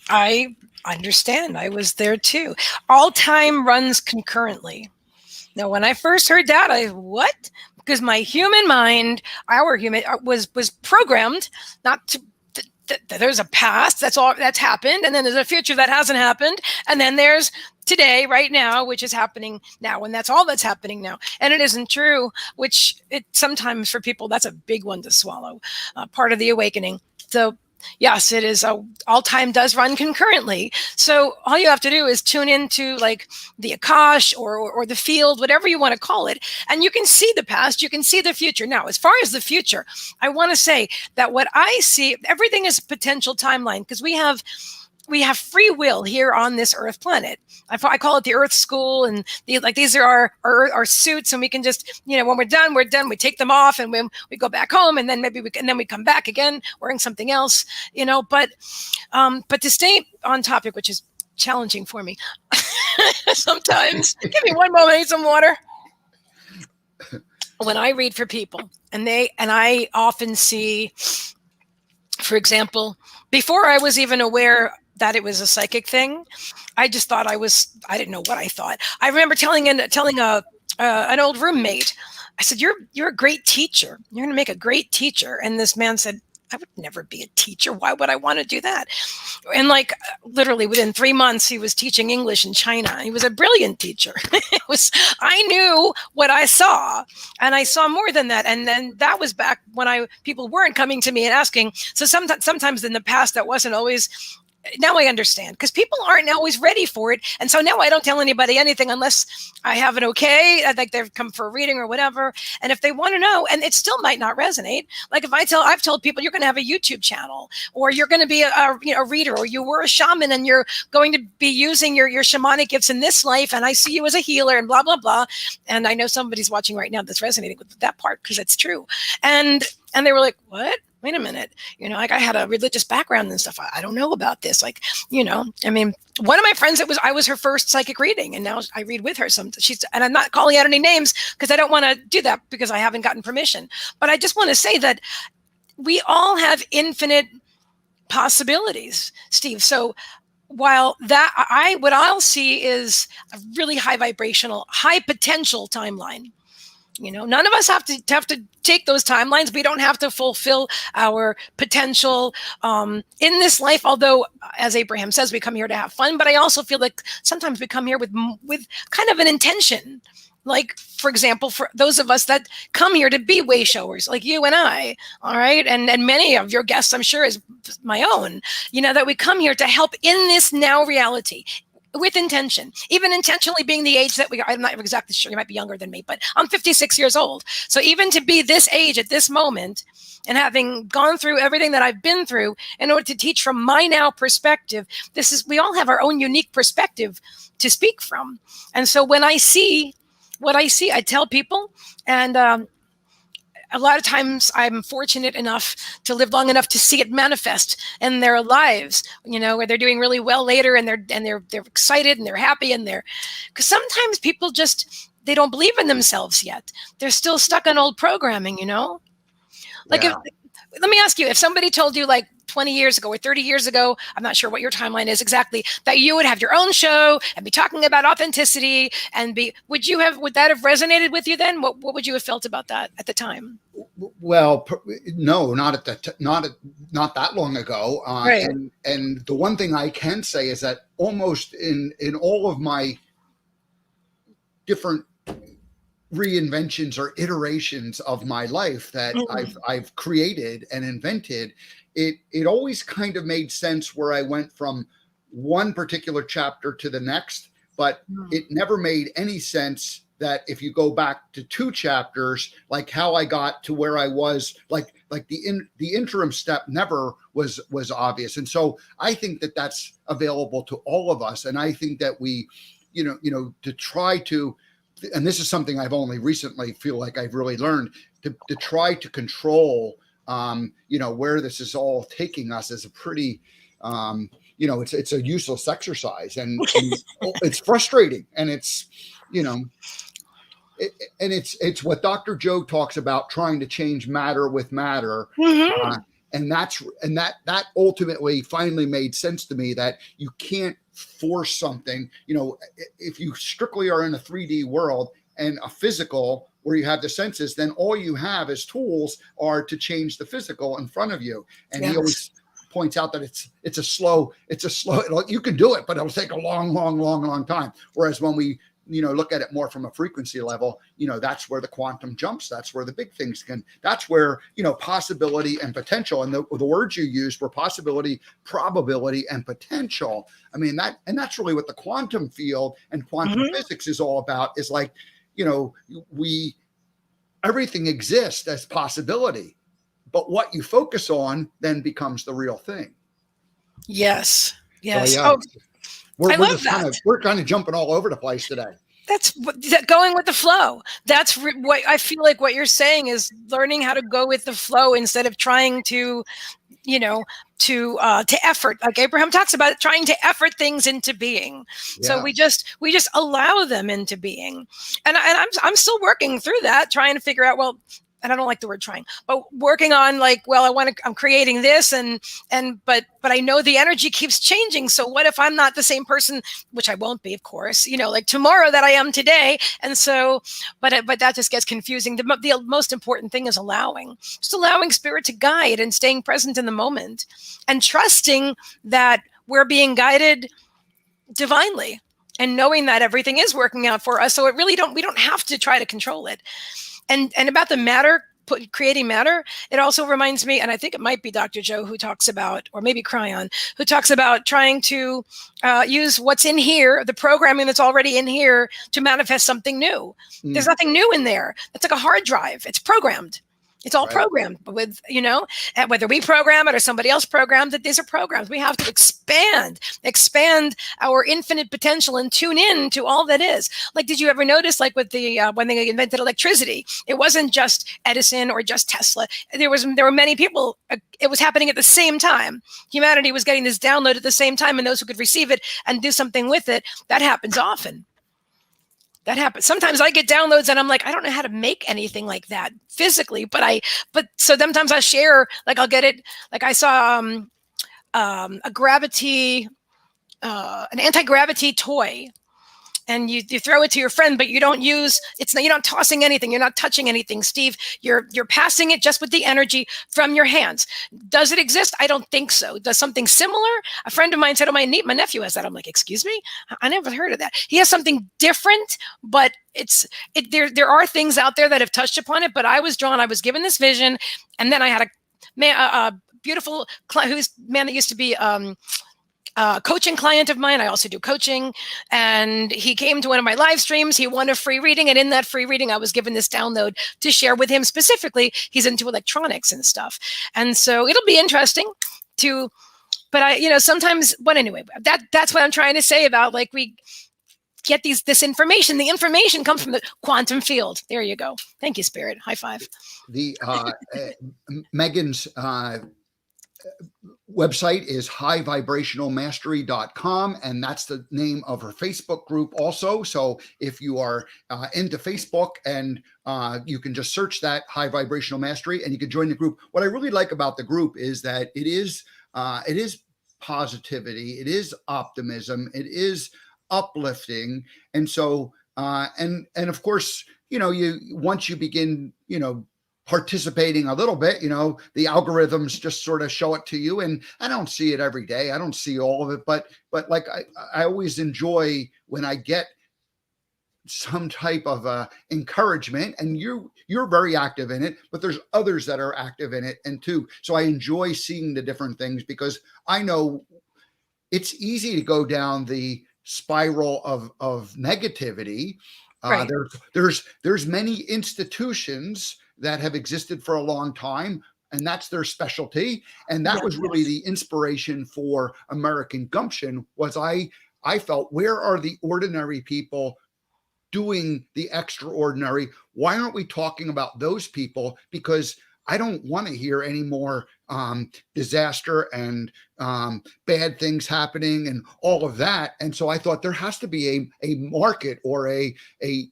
I understand. I was there too. All time runs concurrently. Now, when I first heard that, what? Because my human mind, our human, was programmed not to. There's a past, that's happened, and then there's a future that hasn't happened, and then there's today, right now, which is happening now, and that's all that's happening now. And it isn't true, which it sometimes for people that's a big one to swallow. Part of the awakening. So. Yes, it is. All time does run concurrently. So all you have to do is tune into like the Akash or the field, whatever you want to call it. And you can see the past, you can see the future. Now, as far as the future, I want to say that what I see, everything is a potential timeline, because we have free will here on this Earth planet. I call it the Earth School, and these are our suits, and we can just, when we're done. We take them off, and when we go back home, and then we come back again wearing something else, But to stay on topic, which is challenging for me sometimes. Give me one moment. I need some water. When I read for people, and I often see, for example, before I was even aware that it was a psychic thing, I just thought I didn't know what I thought. I remember telling an old roommate, I said, you're a great teacher. You're going to make a great teacher. And this man said, I would never be a teacher. Why would I want to do that? And like literally within 3 months, he was teaching English in China. He was a brilliant teacher. I knew what I saw, and I saw more than that. And then that was back when people weren't coming to me and asking. So sometimes in the past, that wasn't always. Now I understand, because people aren't always ready for it. And so now I don't tell anybody anything unless I have an okay, like they've come for a reading or whatever. And if they want to know, and it still might not resonate. Like if I've told people you're going to have a YouTube channel, or you're going to be a reader, or you were a shaman and you're going to be using your shamanic gifts in this life. And I see you as a healer and blah, blah, blah. And I know somebody's watching right now that's resonating with that part, because it's true. And they were like, what? Wait a minute, like I had a religious background and stuff. I don't know about this. Like, I mean, one of my friends, I was her first psychic reading, and now I read with her and I'm not calling out any names because I don't want to do that, because I haven't gotten permission. But I just want to say that we all have infinite possibilities, Steve. So while what I'll see is a really high vibrational, high potential timeline. None of us have to take those timelines. We don't have to fulfill our potential in this life. Although, as Abraham says, we come here to have fun. But I also feel like sometimes we come here with kind of an intention. Like, for example, for those of us that come here to be way showers, like you and I, all right, and many of your guests, I'm sure, is my own, that we come here to help in this now reality with intention, even intentionally being the age that we are. I'm not exactly sure, you might be younger than me, but I'm 56 years old. So even to be this age at this moment and having gone through everything that I've been through in order to teach from my now perspective, we all have our own unique perspective to speak from. And so when I see what I see, I tell people, and a lot of times I'm fortunate enough to live long enough to see it manifest in their lives, where they're doing really well later, and they're excited and they're happy, because sometimes people they don't believe in themselves yet. They're still stuck on old programming, Like, Yeah. let me ask you, if somebody told you like 20 years ago or 30 years ago, I'm not sure what your timeline is exactly, that you would have your own show and be talking about authenticity would that have resonated with you then? What would you have felt about that at the time? Well, no, not that long ago. Right. And the one thing I can say is that almost in all of my different reinventions or iterations of my life that I've created and invented, it always kind of made sense where I went from one particular chapter to the next, but it never made any sense that if you go back to 2 chapters, like how I got to where I was, like the interim step never was obvious. And so I think that that's available to all of us. And I think that we, to try to, and this is something I've only recently feel like I've really learned, to try to control, where this is all taking us is a pretty, it's a useless exercise, and it's frustrating, and it's, it's what Dr. Joe talks about, trying to change matter with matter. And that ultimately finally made sense to me, that you can't force something. If you strictly are in a 3D world and a physical where you have the senses, then all you have as tools are to change the physical in front of you. And he always points out that it's a slow, you can do it, but it'll take a long time. Whereas when we look at it more from a frequency level, that's where the quantum jumps. That's where the big things that's where, possibility and potential. And the words you used were possibility, probability, and potential. I mean, that's really what the quantum field and quantum physics is all about, is like, everything exists as possibility, but what you focus on then becomes the real thing. Yes. So, I love that. We're kind of jumping all over the place today. That's going with the flow. That's what I feel like what you're saying is learning how to go with the flow instead of trying to, to effort, like Abraham talks about, trying to effort things into being. Yeah. So we just allow them into being. And I'm still working through that, trying to figure out, well, and I don't like the word trying, but working on like, well, I'm creating this but I know the energy keeps changing. So what if I'm not the same person, which I won't be, of course, like tomorrow that I am today. And so, but that just gets confusing. The most important thing is allowing spirit to guide and staying present in the moment and trusting that we're being guided divinely and knowing that everything is working out for us. So we don't have to try to control it. And about the matter, creating matter, it also reminds me, and I think it might be Dr. Joe who talks about, or maybe Cryon, who talks about trying to use what's in here, the programming that's already in here, to manifest something new. There's nothing new in there. It's like a hard drive. It's programmed. It's all programmed with, and whether we program it or somebody else programmed it, these are programs. We have to expand our infinite potential and tune in to all that is. Like, did you ever notice, like with the, when they invented electricity, it wasn't just Edison or just Tesla. There were many people, it was happening at the same time. Humanity was getting this download at the same time, and those who could receive it and do something with it, that happens often. That happens. Sometimes I get downloads and I'm like, I don't know how to make anything like that physically, but so sometimes I share, like I'll get it. Like I saw a gravity, an anti-gravity toy and you throw it to your friend, but you don't use it's not, you're not tossing anything, you're not touching anything, Steve. You're passing it just with the energy from your hands. Does it exist? I don't think so. Does something similar? A friend of mine said, "Oh, my nephew has that." I'm like, "Excuse me? I never heard of that." He has something different, but there are things out there that have touched upon it. But I was given this vision, and then I had a beautiful man that used to be coaching client of mine. I also do coaching, and he came to one of my live streams. He won a free reading, and in that free reading, I was given this download to share with him specifically. He's into electronics and stuff, and so it'll be interesting to. But sometimes. But anyway, that's what I'm trying to say about like we get this information. The information comes from the quantum field. There you go. Thank you, Spirit. High five. The Meagan's website is highvibrationalmastery.com, and that's the name of her Facebook group also. So if you are into Facebook, and you can just search that, High Vibrational Mastery, and you can join the group. What I really like about the group is that it is positivity, it is optimism, it is uplifting. And so and of course, once you begin participating a little bit, the algorithms just sort of show it to you. And I don't see it every day. I don't see all of it, but like I always enjoy when I get some type of encouragement, and you're very active in it, but there's others that are active in it and too. So I enjoy seeing the different things, because I know it's easy to go down the spiral of negativity. Right. There's many institutions that have existed for a long time, and that's their specialty. And that was really the inspiration for American Gumption. Was I felt, where are the ordinary people doing the extraordinary? Why aren't we talking about those people? Because I don't want to hear any more disaster and bad things happening and all of that. And so I thought there has to be a market or a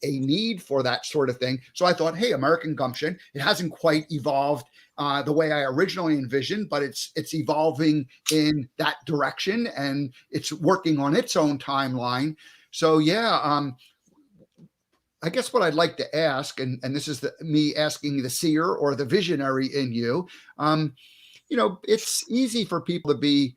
need for that sort of thing. So I thought, hey, American Gumption, it hasn't quite evolved the way I originally envisioned, but it's evolving in that direction, and it's working on its own timeline. So yeah, I guess what I'd like to ask, and this is me asking the seer or the visionary in you, it's easy for people to be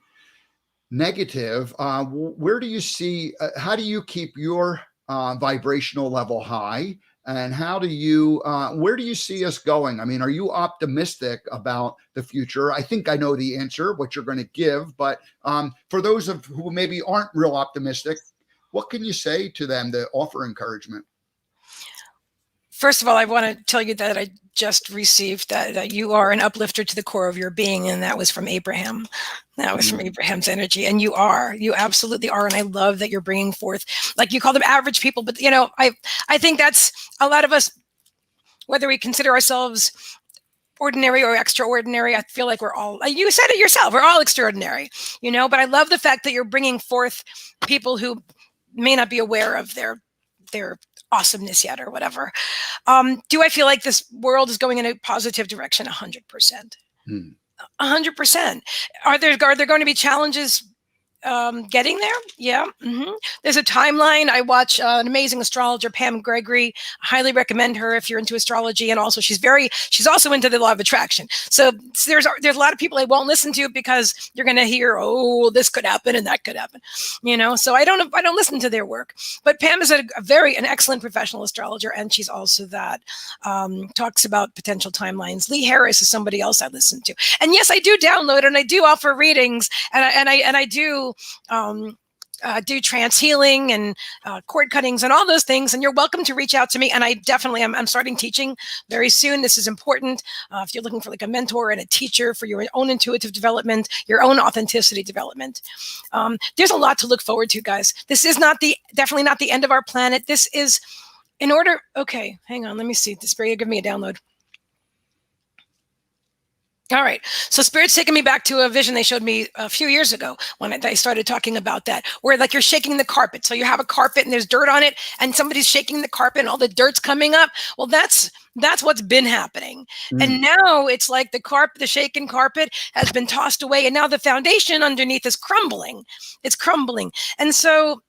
negative. Where do you see, how do you keep your vibrational level high? And how do you, where do you see us going? I mean, are you optimistic about the future? I think I know the answer, what you're going to give, but for those who maybe aren't real optimistic, what can you say to them to offer encouragement? First of all, I want to tell you that I just received that you are an uplifter to the core of your being, and that was from Abraham. That was from Abraham's energy, and you absolutely are. And I love that you're bringing forth, like you call them average people, but I think that's a lot of us, whether we consider ourselves ordinary or extraordinary. I feel like we're all, you said it yourself, we're all extraordinary, but I love the fact that you're bringing forth people who may not be aware of their awesomeness yet or whatever. Do I feel like this world is going in a positive direction? 100%. 100%. Are there going to be challenges getting there? Yeah. There's a timeline. I watch an amazing astrologer, Pam Gregory. I highly recommend her if you're into astrology. And also she's also into the law of attraction. So there's a lot of people I won't listen to, because you're going to hear, oh, this could happen and that could happen, so I don't listen to their work. But Pam is an excellent professional astrologer. And she's also talks about potential timelines. Lee Harris is somebody else I listen to. And yes, I do download and I do offer readings, and I do trance healing and cord cuttings and all those things. And you're welcome to reach out to me. And I definitely I'm starting teaching very soon. This is important. If you're looking for like a mentor and a teacher for your own intuitive development, your own authenticity development. There's a lot to look forward to, guys. This is definitely not the end of our planet. This is okay, hang on. Let me see. The Spirit give me a download. All right. So Spirit's taking me back to a vision they showed me a few years ago when I started talking about that, where like you're shaking the carpet. So you have a carpet and there's dirt on it, and somebody's shaking the carpet and all the dirt's coming up. Well, that's what's been happening. And now it's like the shaken carpet has been tossed away, and now the foundation underneath is crumbling. It's crumbling. And so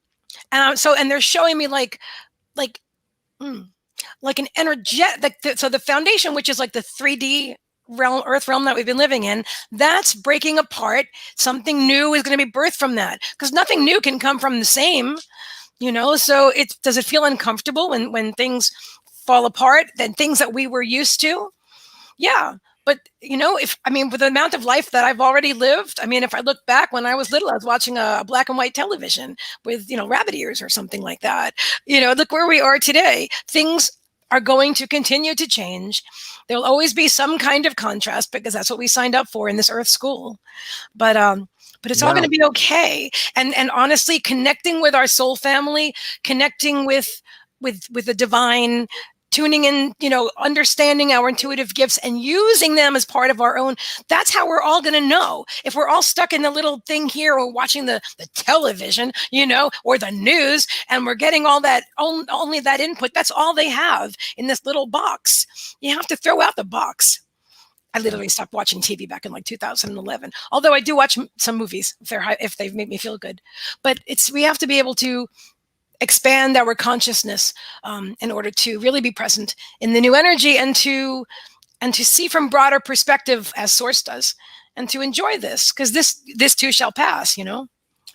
And they're showing me like, mm, like an energetic, so the foundation, which is like the 3D realm, earth realm that we've been living in, that's breaking apart. Something new is going to be birthed from that, because nothing new can come from the same, so does it feel uncomfortable when things fall apart, than things that we were used to? Yeah. But with the amount of life that I've already lived, if I look back when I was little, I was watching a black and white television with, rabbit ears or something like that. Look where we are today. Things are going to continue to change. There'll always be some kind of contrast, because that's what we signed up for in this Earth school. But it's all going to be okay. And honestly, connecting with our soul family, connecting with the divine, tuning in, understanding our intuitive gifts and using them as part of our own. That's how we're all going to know. If we're all stuck in the little thing here, or watching the television, or the news, and we're getting all that, only that input, that's all they have in this little box. You have to throw out the box. I literally stopped watching TV back in like 2011. Although I do watch some movies if they've made me feel good. But we have to be able to expand our consciousness in order to really be present in the new energy, and to see from broader perspective, as Source does, and to enjoy this, because this too shall pass.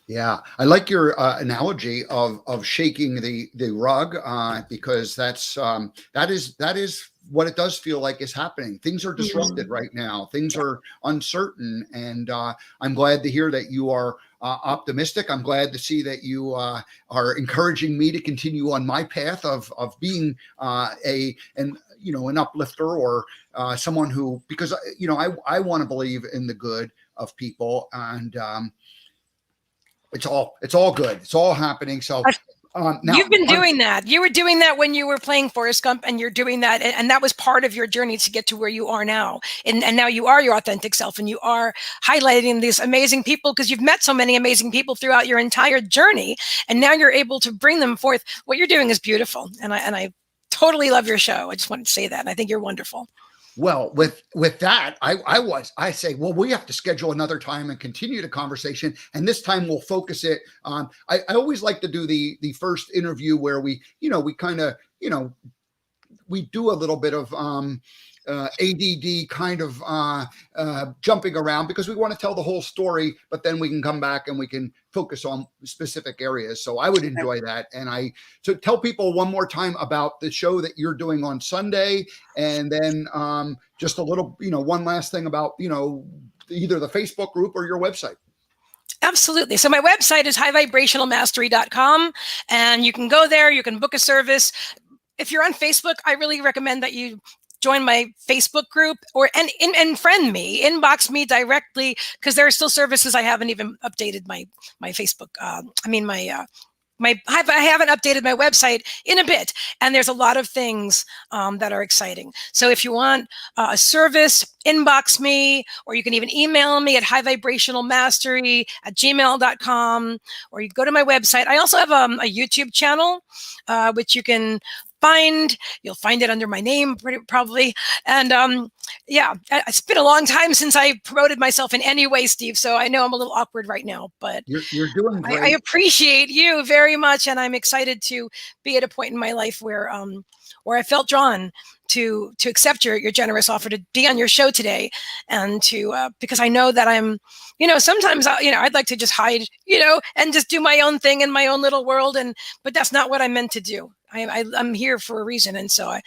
Yeah, I like your analogy of shaking the rug, because that is what it does feel like is happening. Things are disrupted right now. Things are uncertain, and I'm glad to hear that you are optimistic. I'm glad to see that you are encouraging me to continue on my path of being an uplifter, or someone who, because I want to believe in the good of people, and it's all good. It's all happening. So now, you've been doing that. You were doing that when you were playing Forrest Gump, and you're doing that, and that was part of your journey to get to where you are now. And now you are your authentic self, and you are highlighting these amazing people, because you've met so many amazing people throughout your entire journey, and now you're able to bring them forth. What you're doing is beautiful, and I totally love your show. I just wanted to say that, and I think you're wonderful. Well, with that, I say, well, we have to schedule another time and continue the conversation. And this time we'll focus it on, I always like to do the first interview where we kind of, we do a little bit of ADD kind of jumping around, because we want to tell the whole story, but then we can come back and we can focus on specific areas. So I would enjoy that. And so tell people one more time about the show that you're doing on Sunday, and then just a little, one last thing about, either the Facebook group or your website. Absolutely. So my website is highvibrationalmastery.com, and you can go there. You can book a service. If you're on Facebook, I really recommend that you join my Facebook group, and friend me, inbox me directly, because there are still services. I haven't even updated my Facebook. I haven't updated my website in a bit, and there's a lot of things that are exciting. So if you want a service, inbox me, or you can even email me at highvibrationalmastery@gmail.com, or you can go to my website. I also have a YouTube channel, which you can find. You'll find it under my name, probably. And it's been a long time since I promoted myself in any way, Steve. So I know I'm a little awkward right now, but you're doing great. I appreciate you very much, and I'm excited to be at a point in my life where I felt drawn to accept your generous offer to be on your show today, and to because I know that I'm, sometimes I'd like to just hide, and just do my own thing in my own little world, but that's not what I'm meant to do. I'm here for a reason, and so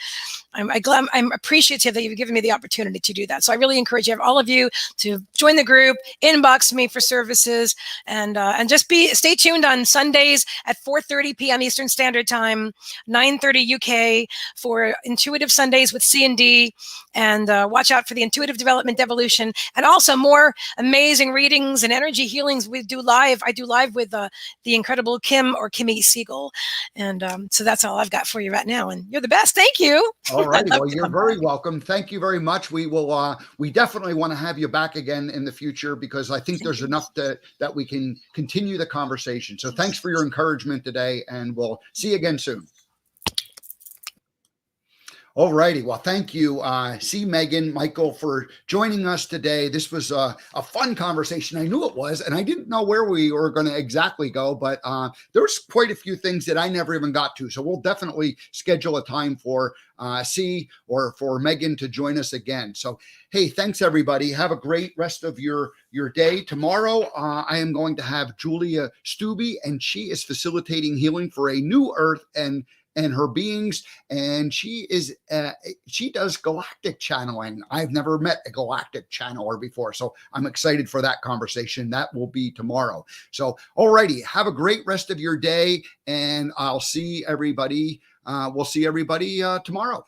I'm appreciative that you've given me the opportunity to do that. So I really encourage all of you to join the group, inbox me for services, and just stay tuned on Sundays at 4:30 p.m. Eastern Standard Time, 9:30 UK for Intuitive Sundays with C&D, and watch out for the Intuitive Development Devolution, and also more amazing readings and energy healings. I do live with the incredible Kimmy Siegel, and so that's all I've got for you right now, and you're the best. Thank you. All right. Well, you're very welcome. Thank you very much. We will. We definitely want to have you back again in the future, because I think there's enough that we can continue the conversation. So thanks for your encouragement today, and we'll see you again soon. All righty. Well, thank you, Meagan Michael, for joining us today. This was a fun conversation. I knew it was, and I didn't know where we were going to exactly go, but there's quite a few things that I never even got to. So we'll definitely schedule a time for or for Meagan to join us again. So, hey, thanks everybody. Have a great rest of your day. Tomorrow, I am going to have Julia Stubbe, and she is facilitating healing for a new earth and her beings, and she does galactic channeling. I've never met a galactic channeler before, so I'm excited for that conversation. That will be tomorrow. So alrighty, have a great rest of your day, and I'll see everybody. We'll see everybody tomorrow.